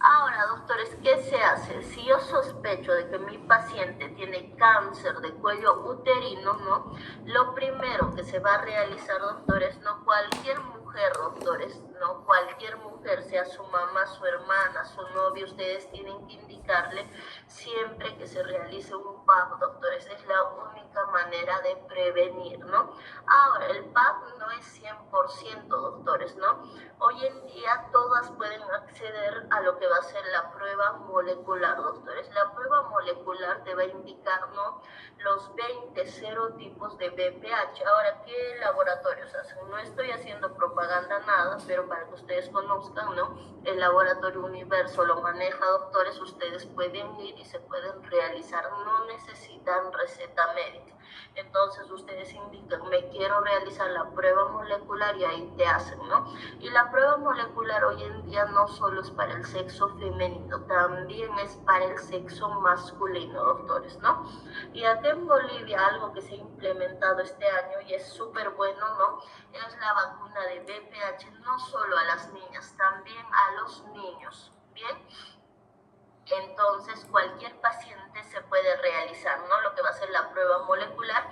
S1: Ahora, doctores, ¿qué se hace? Si yo sospecho de que mi paciente tiene cáncer de cuello uterino, ¿no? Lo primero que se va a realizar, doctores, no cualquier mujer, doctores, no cualquier mujer, sea su mamá, su hermana, su novio, ustedes tienen que indicarle siempre que se realice un PAP, doctores, es la única manera de prevenir, ¿no? Ahora, el PAP no es 100%, doctores, ¿no? Hoy en día todas pueden acceder a lo que va a ser la prueba molecular, doctores. La prueba molecular te va a indicar, ¿no? Los 20 serotipos de BPH. Ahora, ¿qué laboratorios hacen? No estoy haciendo propaganda nada, pero para que ustedes conozcan, ¿no? El laboratorio Universo lo maneja, doctores. Ustedes pueden ir y se pueden realizar. No necesitan receta médica. Entonces ustedes indican, me quiero realizar la prueba molecular y ahí te hacen, ¿no? Y la prueba molecular hoy en día no solo es para el sexo femenino, también es para el sexo masculino, doctores, ¿no? Y acá en Bolivia algo que se ha implementado este año y es súper bueno, ¿no? Es la vacuna de BPH, no solo a las niñas, también a los niños, ¿bien? Entonces cualquier paciente se puede realizar, ¿no? Lo que va a ser la prueba molecular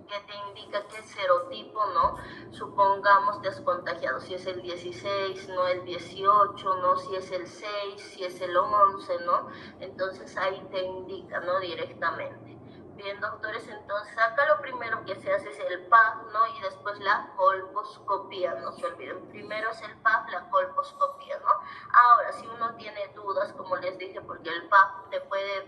S1: que te indica qué serotipo, ¿no? Supongamos te has contagiado, si es el 16, no el 18, ¿no? Si es el 6, si es el 11, ¿no? Entonces ahí te indica, ¿no? Directamente. Bien, doctores, entonces acá lo primero que se hace es el PAP, ¿no? Y después la colposcopía, no se olviden. Primero es el PAP, la colposcopía, ¿no? Ahora, si uno tiene dudas, como les dije, porque el PAP te puede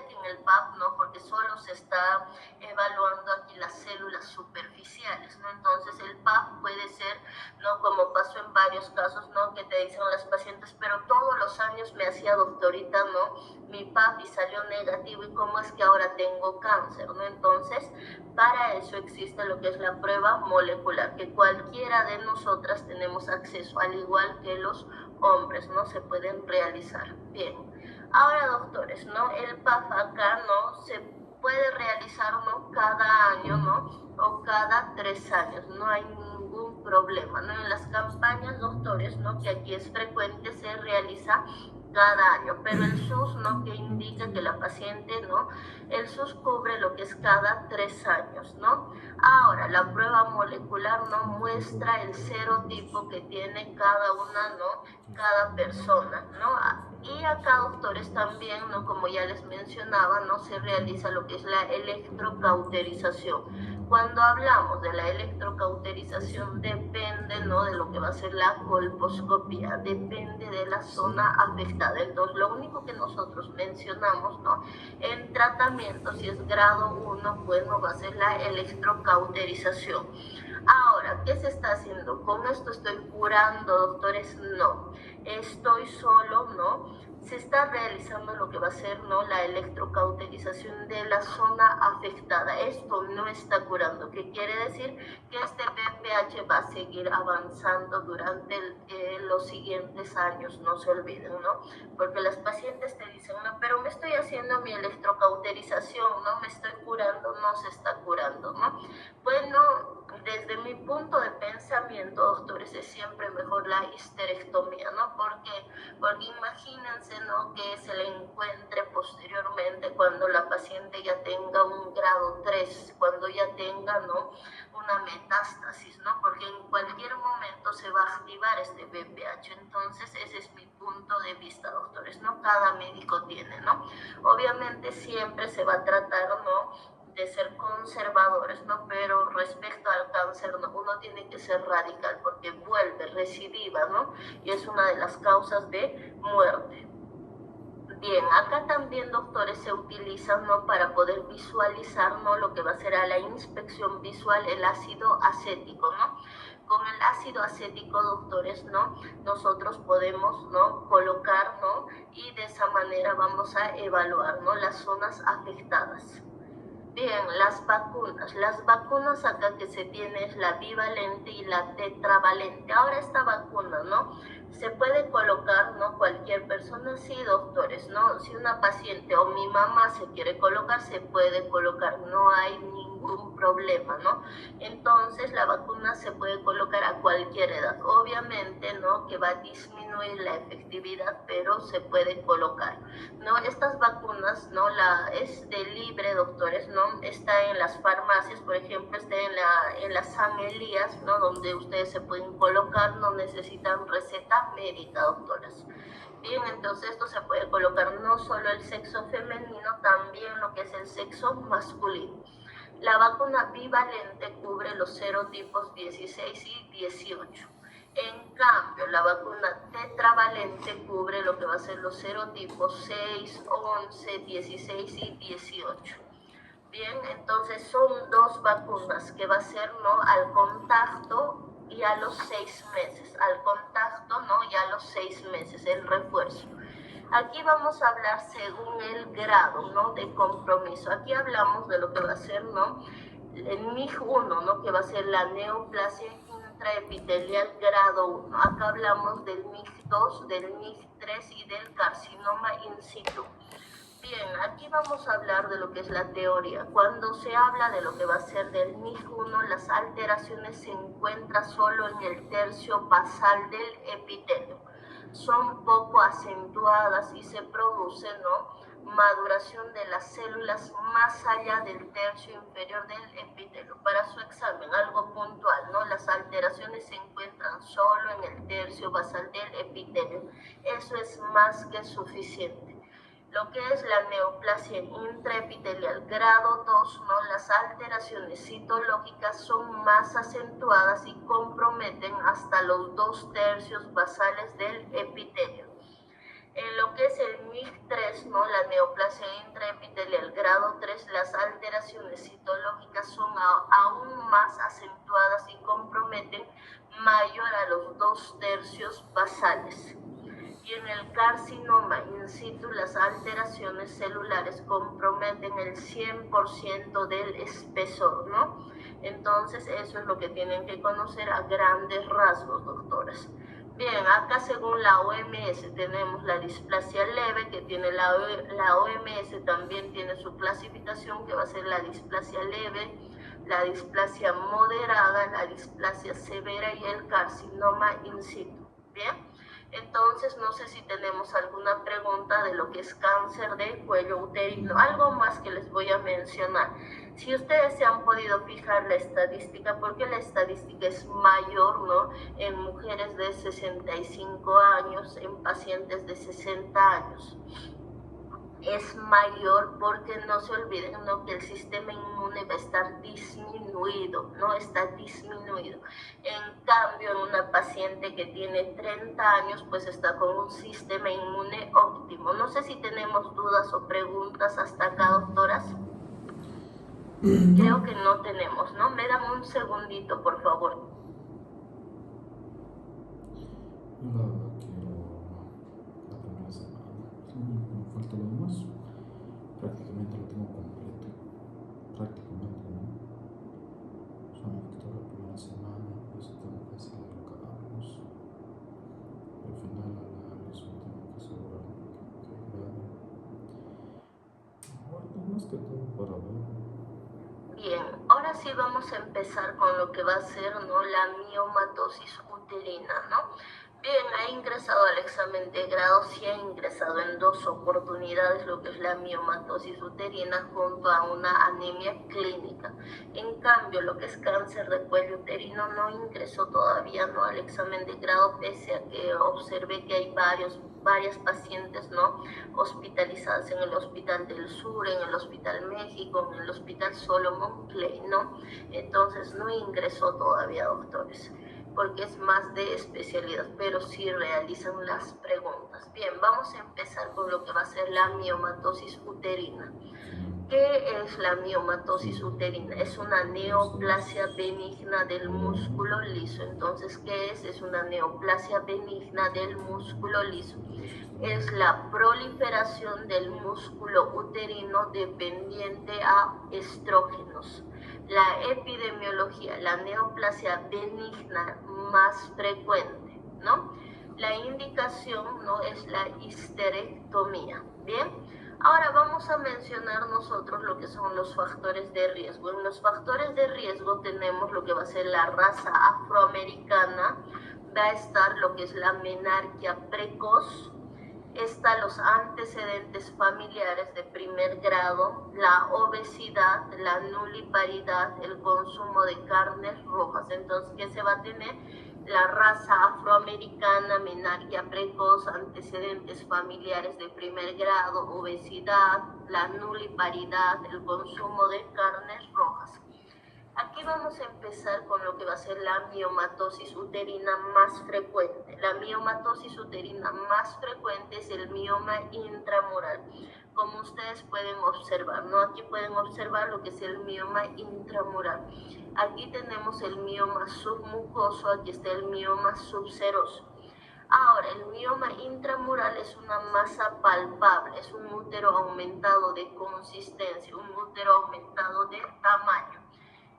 S1: que en el PAP, ¿no? Porque solo se está evaluando aquí las células superficiales, ¿no? Entonces el PAP puede ser, ¿no? Como pasó en varios casos, ¿no? Que te dicen las pacientes, pero todos los años me hacía doctorita, ¿no? Mi PAP y salió negativo, ¿y cómo es que ahora tengo cáncer, ¿no? Entonces, para eso existe lo que es la prueba molecular, que cualquiera de nosotras tenemos acceso, al igual que los hombres, ¿no? Se pueden realizar. Bien. Ahora, doctores, ¿no? El PAP acá, ¿no? Se puede realizar, ¿no? Cada año, ¿no? O cada 3 años, no hay ningún problema, ¿no? En las campañas, doctores, ¿no? Que aquí es frecuente, se realiza cada año, pero el SUS, ¿no? Que indica que la paciente, ¿no? El SUS cubre lo que es cada 3 años, ¿no? Ahora, la prueba molecular no muestra el serotipo que tiene cada una, ¿no? Cada persona, ¿no? Y acá, doctores, también, ¿no? Como ya les mencionaba, ¿no? Se realiza lo que es la electrocauterización. Cuando hablamos de la electrocauterización depende, ¿no?, de lo que va a ser la colposcopía, depende de la zona afectada. Entonces, lo único que nosotros mencionamos, ¿no?, en tratamiento, si es grado 1, bueno, va a ser la electrocauterización. Ahora, ¿qué se está haciendo? ¿Con esto estoy curando, doctores? No, estoy solo, ¿no? Se está realizando lo que va a ser, ¿no?, la electrocauterización de la zona afectada. Esto no está curando. ¿Qué quiere decir? Que este BPH va a seguir avanzando durante los siguientes años, no se olviden, ¿no? Porque las pacientes te dicen, no, pero me estoy haciendo mi electrocauterización, no me estoy curando, no se está curando, ¿no? Bueno, desde mi punto de pensamiento, doctores, es siempre mejor la histerectomía, ¿no? ¿Por qué? Porque imagínense, ¿no?, que se le encuentre posteriormente cuando la paciente ya tenga un grado 3, cuando ya tenga, ¿no?, una metástasis, ¿no? Porque en cualquier momento se va a activar este BPH. Entonces, ese es mi punto de vista, doctores, ¿no? Cada médico tiene, ¿no? Obviamente siempre se va a tratar, ¿no?, de ser conservadores, ¿no? Pero respecto al cáncer, ¿no?, uno tiene que ser radical porque vuelve recidiva, ¿no? Y es una de las causas de muerte. Bien, acá también, doctores, se utiliza, ¿no?, para poder visualizar, ¿no?, lo que va a ser a la inspección visual el ácido acético, ¿no? Con el ácido acético, doctores, ¿no?, nosotros podemos, ¿no?, colocar, ¿no?, y de esa manera vamos a evaluar, ¿no?, las zonas afectadas. Bien, las vacunas acá que se tiene es la bivalente y la tetravalente. Ahora esta vacuna, ¿no?, se puede colocar, ¿no?, cualquier persona, sí, doctores, ¿no? Si una paciente o mi mamá se quiere colocar, se puede colocar, no hay ningún problema, ¿no? Entonces la vacuna se puede colocar a cualquier edad. Obviamente, ¿no?, que va a disminuir la efectividad, pero se puede colocar, ¿no? Estas vacunas, ¿no?, es de libre, doctores, ¿no? Está en las farmacias, por ejemplo, está en la San Elías, ¿no?, donde ustedes se pueden colocar, no necesitan receta médica, doctoras. Bien, entonces esto se puede colocar no solo el sexo femenino, también lo que es el sexo masculino. La vacuna bivalente cubre los serotipos 16 y 18. En cambio, la vacuna tetravalente cubre lo que va a ser los serotipos 6, 11, 16 y 18. Bien, entonces son dos vacunas que va a ser, ¿no?, al contacto y a los 6 meses. Al contacto, ¿no?, y a los 6 meses, el refuerzo. Aquí vamos a hablar según el grado, ¿no?, de compromiso. Aquí hablamos de lo que va a ser, ¿no?, el MIG-1, ¿no?, que va a ser la neoplasia intraepitelial grado 1. Acá hablamos del MIG-2, del MIG-3 y del carcinoma in situ. Bien, aquí vamos a hablar de lo que es la teoría. Cuando se habla de lo que va a ser del MIG-1, las alteraciones se encuentran solo en el tercio basal del epitelio. Son poco acentuadas y se produce, ¿no?, maduración de las células más allá del tercio inferior del epitelio. Para su examen, algo puntual, ¿no?, las alteraciones se encuentran solo en el tercio basal del epitelio. Eso es más que suficiente. Lo que es la neoplasia intraepitelial grado 2, ¿no?, las alteraciones citológicas son más acentuadas y comprometen hasta los 2/3 basales del epitelio. En lo que es el MIG-3, ¿no?, la neoplasia intraepitelial grado 3, las alteraciones citológicas son aún más acentuadas y comprometen mayor a los 2/3 basales. Y en el carcinoma in situ, las alteraciones celulares comprometen el 100% del espesor, ¿no? Entonces, eso es lo que tienen que conocer a grandes rasgos, doctoras. Bien, acá según la OMS tenemos la displasia leve, que tiene la OMS también tiene su clasificación, que va a ser la displasia leve, la displasia moderada, la displasia severa y el carcinoma in situ. Bien. Entonces, no sé si tenemos alguna pregunta de lo que es cáncer de cuello uterino. Algo más que les voy a mencionar. Si ustedes se han podido fijar la estadística, porque la estadística es mayor, ¿no?, en mujeres de 65 años, en pacientes de 60 años. Es mayor porque no se olviden, ¿no?, que el sistema inmune va a estar disminuido, ¿no? Está disminuido. En cambio, en una paciente que tiene 30 años, pues está con un sistema inmune óptimo. No sé si tenemos dudas o preguntas hasta acá, doctoras. Creo que no tenemos, ¿no? Me dan un segundito, por favor.
S3: Yo la verdad quiero la primera semana. Sí, me falta lo demás. Prácticamente lo tengo completo. Prácticamente, ¿no? Solo me quitó la primera semana, por eso tengo que acercarlos. Al final, al eso tengo que asegurarme que grade. Ahorita más que todo para ver.
S1: Bien, ahora sí vamos a empezar con lo que va a ser, ¿no?, la miomatosis uterina, ¿no? Bien, ha ingresado al examen de grado, sí ha ingresado en 2 oportunidades lo que es la miomatosis uterina junto a una anemia clínica. En cambio, lo que es cáncer de cuello uterino no ingresó todavía, ¿no?, al examen de grado, pese a que observé que hay varias pacientes, ¿no?, hospitalizadas en el Hospital del Sur, en el Hospital México, en el Hospital Solomon Clay, ¿no? Entonces no ingresó todavía, doctores, porque es más de especialidad, pero sí realizan las preguntas. Bien, vamos a empezar con lo que va a ser la miomatosis uterina. ¿Qué es la miomatosis uterina? Es una neoplasia benigna del músculo liso. Entonces, ¿qué es? Es una neoplasia benigna del músculo liso. Es la proliferación del músculo uterino dependiente a estrógenos. La epidemiología, la neoplasia benigna más frecuente, ¿no? La indicación, ¿no?, es la histerectomía. Bien, ahora vamos a mencionar nosotros lo que son los factores de riesgo. En los factores de riesgo tenemos lo que va a ser la raza afroamericana, va a estar lo que es la menarquia precoz, están los antecedentes familiares de primer grado, la obesidad, la nuliparidad, el consumo de carnes rojas. Entonces, ¿qué se va a tener? La raza afroamericana, menarquia precoz, antecedentes familiares de primer grado, obesidad, la nuliparidad, el consumo de carnes rojas. Aquí vamos a empezar con lo que va a ser la miomatosis uterina más frecuente. La miomatosis uterina más frecuente es el mioma intramural. Como ustedes pueden observar, ¿no? Aquí pueden observar lo que es el mioma intramural. Aquí tenemos el mioma submucoso, aquí está el mioma subseroso. Ahora, el mioma intramural es una masa palpable, es un útero aumentado de consistencia, un útero aumentado de tamaño.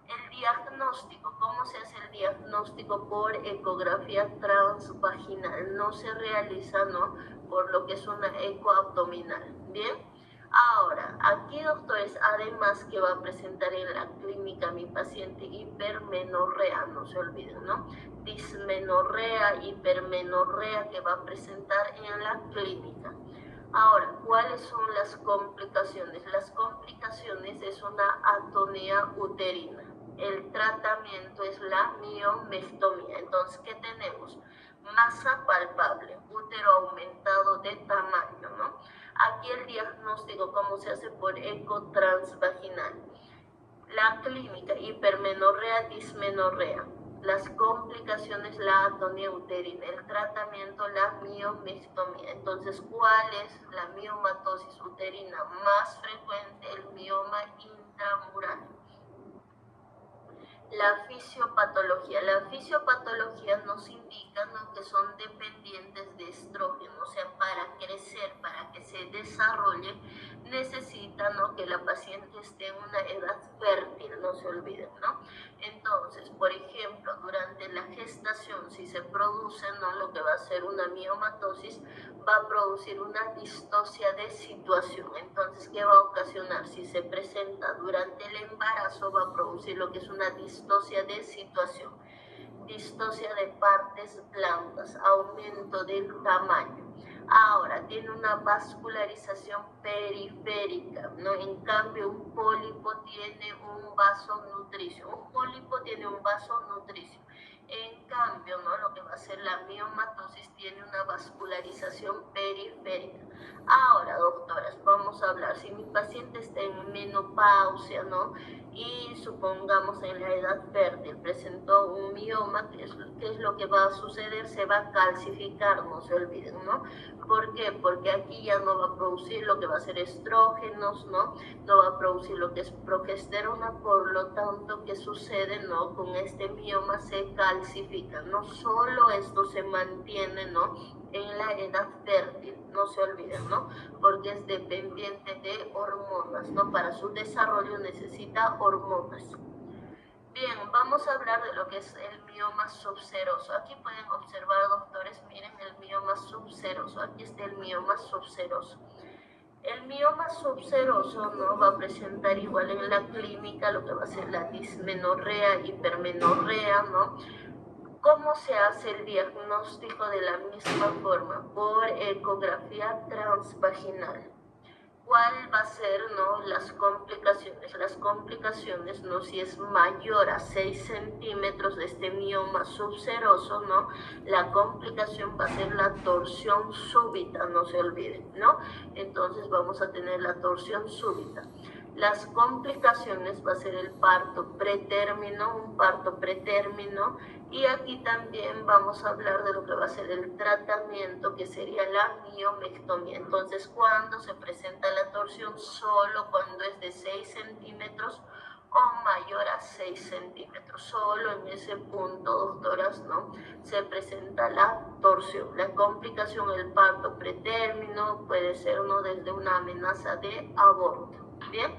S1: El diagnóstico, ¿cómo se hace el diagnóstico? Por ecografía transvaginal, no se realiza, ¿no?, por lo que es una ecoabdominal. Bien, ahora, aquí, doctores, además que va a presentar en la clínica mi paciente hipermenorrea, no se olviden, ¿no? Dismenorrea, hipermenorrea que va a presentar en la clínica. Ahora, ¿cuáles son las complicaciones? Las complicaciones es una atonía uterina. El tratamiento es la miomectomía. Entonces, ¿qué tenemos? Masa palpable, útero aumentado de tamaño, ¿no? Aquí el diagnóstico, ¿cómo se hace? Por eco transvaginal. La clínica, hipermenorrea, dismenorrea. Las complicaciones, la atonía uterina. El tratamiento, la miomectomía. Entonces, ¿cuál es la miomatosis uterina más frecuente? El mioma intramural. La fisiopatología. La fisiopatología nos indica, ¿no?, que son dependientes de estrógeno, o sea, para crecer, para que se desarrolle, necesita, ¿no?, que la paciente esté en una edad fértil, no se olviden, ¿no? Entonces, por ejemplo, durante la gestación, si se produce, ¿no?, lo que va a ser una miomatosis, va a producir una distocia de situación. Entonces, ¿qué va a ocasionar? Si se presenta durante el embarazo, va a producir lo que es una distocia de situación, distocia de partes blandas, aumento del tamaño. Ahora, tiene una vascularización periférica, ¿no? En cambio, un pólipo tiene un vaso nutricio. Un pólipo tiene un vaso nutricio. En cambio, ¿no?, lo que va a ser la miomatosis tiene una vascularización periférica. Ahora, doctoras, vamos a hablar, si mi paciente está en menopausia, ¿no? Y supongamos en la edad fértil presentó un mioma, ¿qué es lo que va a suceder? Se va a calcificar, no se olviden, ¿no? ¿Por qué? Porque aquí ya no va a producir lo que va a ser estrógenos, ¿no? No va a producir lo que es progesterona, por lo tanto, ¿qué sucede, no? Con este mioma se calcifica, no solo esto se mantiene, ¿no? En la edad fértil, no se olviden, ¿no? Porque es dependiente de hormonas, ¿no? Para su desarrollo necesita hormonas. Bien, vamos a hablar de lo que es el mioma subseroso. Aquí pueden observar, doctores, miren el mioma subseroso. Aquí está el mioma subseroso. El mioma subseroso, ¿no? Va a presentar igual en la clínica lo que va a ser la dismenorrea, hipermenorrea, ¿no? ¿Cómo se hace el diagnóstico de la misma forma? Por ecografía transvaginal. ¿Cuál va a ser, no, las complicaciones? Las complicaciones, ¿no? Si es mayor a 6 centímetros de este mioma subseroso, ¿no? La complicación va a ser la torsión súbita, no se olviden, ¿no? Entonces vamos a tener la torsión súbita. Las complicaciones va a ser el parto pretérmino, un parto pretérmino, y aquí también vamos a hablar de lo que va a ser el tratamiento, que sería la miomectomía. Entonces, cuando se presenta la torsión, solo cuando es de 6 centímetros o mayor a 6 centímetros. Solo en ese punto, doctoras, ¿no? Se presenta la torsión. La complicación, el parto pretérmino, puede ser, ¿no? Desde una amenaza de aborto. Bien,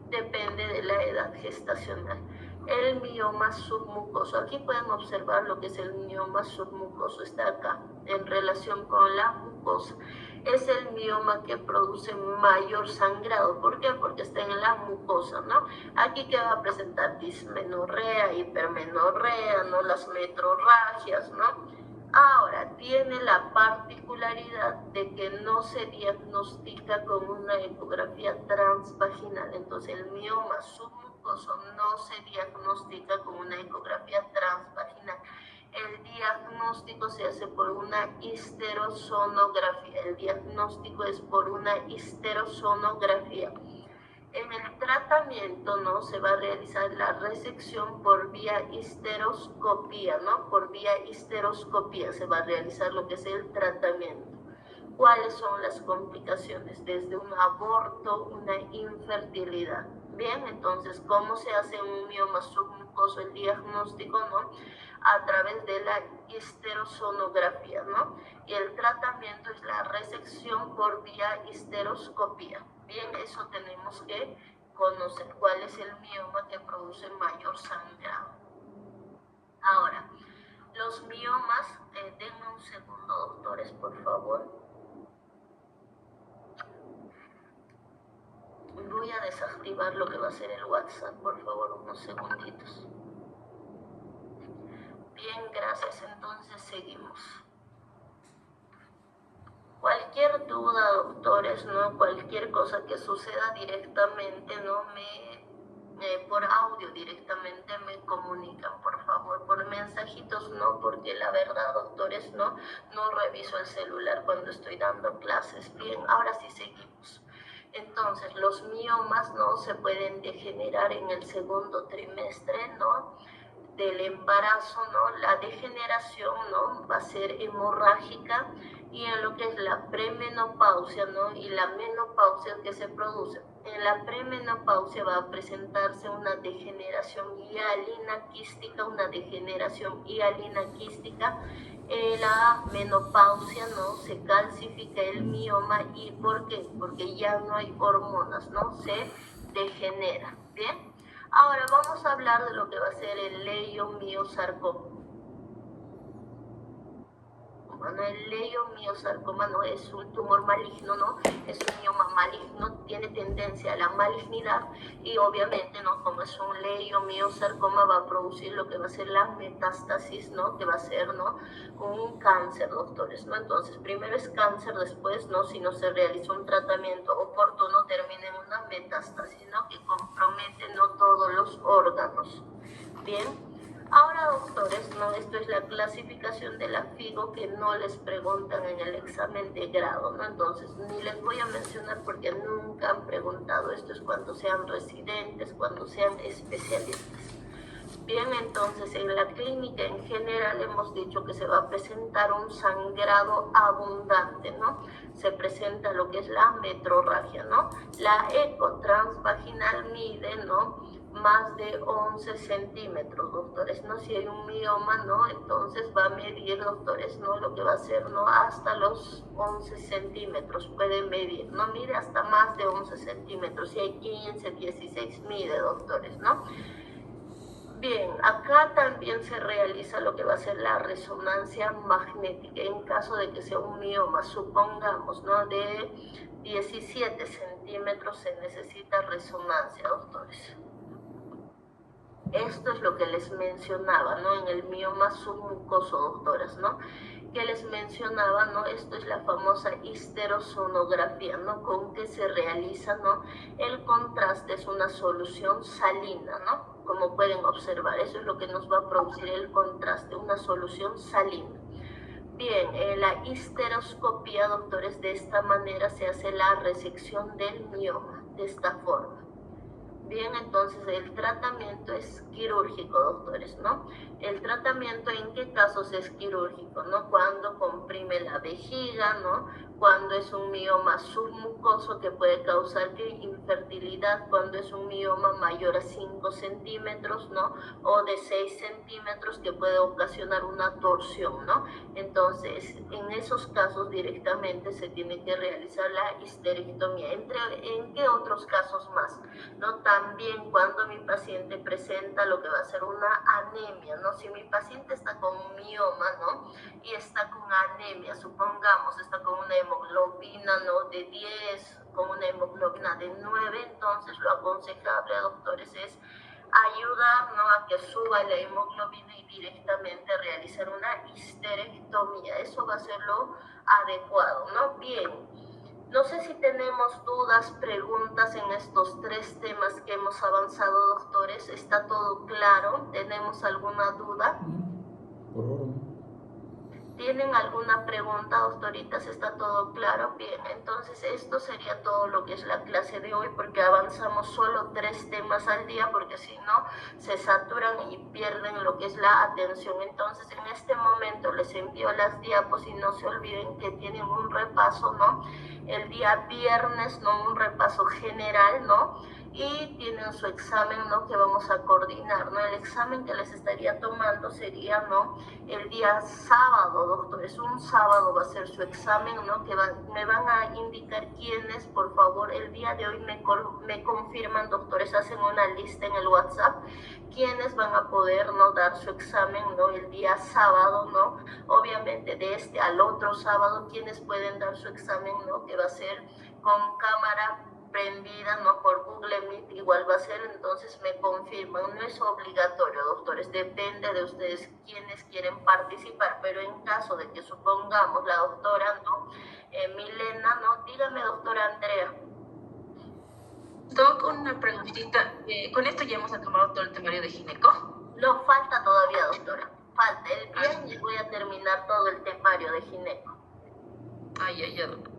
S1: depende de la edad gestacional. El mioma submucoso, aquí pueden observar lo que es el mioma submucoso, está acá, en relación con la mucosa. Es el mioma que produce mayor sangrado. ¿Por qué? Porque está en la mucosa, ¿no? Aquí que va a presentar dismenorrea, hipermenorrea, ¿no? Las metrorragias, ¿no? Ahora, tiene la particularidad de que no se diagnostica con una ecografía transvaginal. Entonces, el mioma submucoso no se diagnostica con una ecografía transvaginal. El diagnóstico se hace por una histerosonografía. El diagnóstico es por una histerosonografía. En el tratamiento, ¿no? Se va a realizar la resección por vía histeroscopía, ¿no? Por vía histeroscopía se va a realizar lo que es el tratamiento. ¿Cuáles son las complicaciones? Desde un aborto, una infertilidad. Bien, entonces, ¿cómo se hace un mioma submucoso el diagnóstico, no? A través de la histerosonografía, ¿no? Y el tratamiento es la resección por vía histeroscopía. Bien, eso tenemos que conocer cuál es el mioma que produce mayor sangrado. Ahora, los miomas, denme un segundo, doctores, por favor. Voy a desactivar lo que va a ser el WhatsApp, por favor, unos segunditos. Bien, gracias, entonces seguimos. Cualquier duda, doctores, ¿no? Cualquier cosa que suceda directamente, ¿no? Por audio directamente me comunican, por favor, por mensajitos no, porque la verdad, doctores, no reviso el celular cuando estoy dando clases. Bien, ahora sí seguimos. Entonces, los miomas, ¿no? Se pueden degenerar en el segundo trimestre, ¿no? Del embarazo, ¿no? La degeneración, ¿no? Va a ser hemorrágica, y en lo que es la premenopausia, ¿no? Y la menopausia que se produce. En la premenopausia va a presentarse una degeneración hialina quística, En la menopausia, ¿no? Se calcifica el mioma. ¿Y por qué? Porque ya no hay hormonas, ¿no? Se degenera, ¿bien? Ahora vamos a hablar de lo que va a ser el leiomiosarcoma. Bueno, el leiomiosarcoma no es un tumor maligno, ¿no? Es un mioma maligno, tiene tendencia a la malignidad, y obviamente, ¿no? Como es un leiomiosarcoma, va a producir lo que va a ser la metástasis, ¿no? Que va a ser, ¿no? Un cáncer, doctores, ¿no? Entonces, primero es cáncer, después, ¿no? Si no se realiza un tratamiento oportuno, termina en una metástasis, ¿no? Que compromete, ¿no? Todos los órganos. Bien, ahora, doctor, doctores, ¿no? Esto es la clasificación de la FIGO que no les preguntan en el examen de grado, ¿no? Entonces, ni les voy a mencionar porque nunca han preguntado. Esto es cuando sean residentes, cuando sean especialistas. Bien, entonces en la clínica en general hemos dicho que se va a presentar un sangrado abundante, ¿no? Se presenta lo que es la metrorragia, ¿no? La eco transvaginal mide, ¿no? Más de 11 centímetros, doctores, ¿no? Si hay un mioma, ¿no? Entonces va a medir, doctores, ¿no? Lo que va a ser, ¿no? Hasta los 11 centímetros puede medir, ¿no? Mide hasta más de 11 centímetros. Si hay 15, 16, mide, doctores, ¿no? Bien, acá también se realiza lo que va a ser la resonancia magnética en caso de que sea un mioma, supongamos, ¿no? De 17 centímetros se necesita resonancia, doctores. Esto es lo que les mencionaba, ¿no? En el mioma submucoso, doctoras, ¿no? Que les mencionaba, ¿no? Esto es la famosa histerosonografía, ¿no? Con que se realiza, ¿no? El contraste es una solución salina, ¿no? Como pueden observar, eso es lo que nos va a producir el contraste, una solución salina. Bien, la histeroscopía, doctores, de esta manera se hace la resección del mioma, de esta forma. Bien, entonces el tratamiento es quirúrgico, doctores, ¿no? El tratamiento, ¿en qué casos es quirúrgico, no? Cuando comprime la vejiga, ¿no? Cuando es un mioma submucoso que puede causar infertilidad, cuando es un mioma mayor a 5 centímetros, ¿no? O de 6 centímetros que puede ocasionar una torsión, ¿no? Entonces, en esos casos directamente se tiene que realizar la histerectomía. ¿En qué otros casos más? ¿No? También cuando mi paciente presenta lo que va a ser una anemia, ¿no? Si mi paciente está con un mioma, ¿no? Y está con anemia, supongamos, está con una hemoglobina, ¿no? De 10, con una hemoglobina de 9, entonces lo aconsejable, doctores, es ayudar, ¿no? A que suba la hemoglobina y directamente realizar una histerectomía. Eso va a ser lo adecuado, ¿no? Bien. No sé si tenemos dudas, preguntas en estos 3 temas que hemos avanzado, doctores. ¿Está todo claro? ¿Tenemos alguna duda?
S3: Por ahora no.
S1: ¿Tienen alguna pregunta, doctoritas? ¿Está todo claro? Bien, entonces esto sería todo lo que es la clase de hoy, porque avanzamos solo 3 temas al día, porque si no se saturan y pierden lo que es la atención. Entonces en este momento les envío las diapos y no se olviden que tienen un repaso, ¿no? El día viernes, ¿no? Un repaso general, ¿no? Y tienen su examen, ¿no? Que vamos a coordinar, ¿no? El examen que les estaría tomando sería, ¿no? El día sábado, doctores, un sábado va a ser su examen, ¿no? Que me van a indicar quiénes, por favor, el día de hoy me confirman, doctores, hacen una lista en el WhatsApp, quiénes van a poder, ¿no? Dar su examen, ¿no? El día sábado, ¿no? Obviamente de este al otro sábado, quiénes pueden dar su examen, ¿no? Que va a ser con cámara prendida, ¿no? Por Google Meet, igual va a ser, entonces me confirman, no es obligatorio, doctores, depende de ustedes quienes quieren participar, pero en caso de que supongamos la doctora, ¿no? Milena, ¿no? Dígame, doctora Andrea.
S2: Doc, una preguntita. ¿Con esto ya hemos acabado todo el temario de gineco?
S1: No, falta todavía, doctora. Falta. El viernes voy a terminar todo el temario de gineco.
S2: Ya, doctor.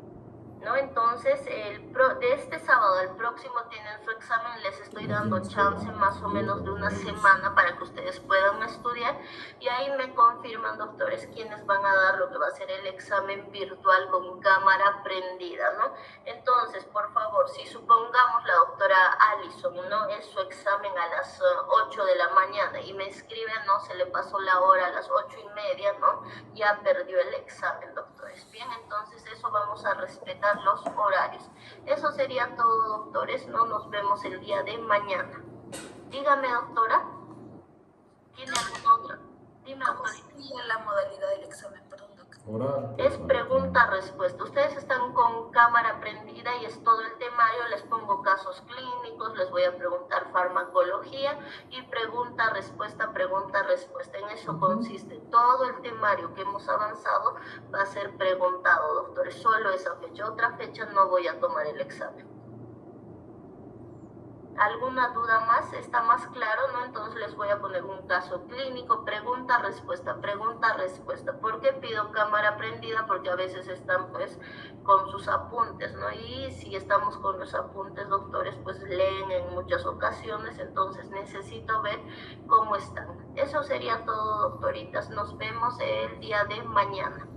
S1: ¿No? Entonces, de este sábado al próximo tienen su examen, les estoy dando chance más o menos de una semana para que ustedes puedan estudiar y ahí me confirman, doctores, quiénes van a dar lo que va a ser el examen virtual con cámara prendida, ¿no? Entonces, por favor, si supongamos la doctora Alison, ¿no? Es su examen a las 8 de la mañana y me escribe, ¿no? Se le pasó la hora a las 8:30, ¿no? Ya perdió el examen, doctores. Bien, entonces eso vamos a respetar los horarios. Eso sería todo, doctores, ¿no? Nos vemos el día de mañana. Dígame, doctora. ¿Tiene alguna otra? Dime,
S2: ¿Cómo
S1: doctora.
S2: sería la modalidad del examen? Perdón, doctor.
S3: Oral.
S1: Es pregunta-respuesta. Ustedes están con cámara prendida y es todo el temario. Les pongo casos clínicos, les voy a preguntar farmacología y pregunta-respuesta, pregunta-respuesta. En eso consiste todo el temario que hemos avanzado. Va a ser preguntado, doctores. Solo esa fecha. Otra fecha no voy a tomar el examen. ¿Alguna duda más? ¿Está más claro, no? Entonces les voy a poner un caso clínico, pregunta, respuesta, pregunta, respuesta. ¿Por qué pido cámara prendida? Porque a veces están pues con sus apuntes, ¿no? Y si estamos con los apuntes, doctores, pues leen en muchas ocasiones, entonces necesito ver cómo están. Eso sería todo, doctoritas. Nos vemos el día de mañana.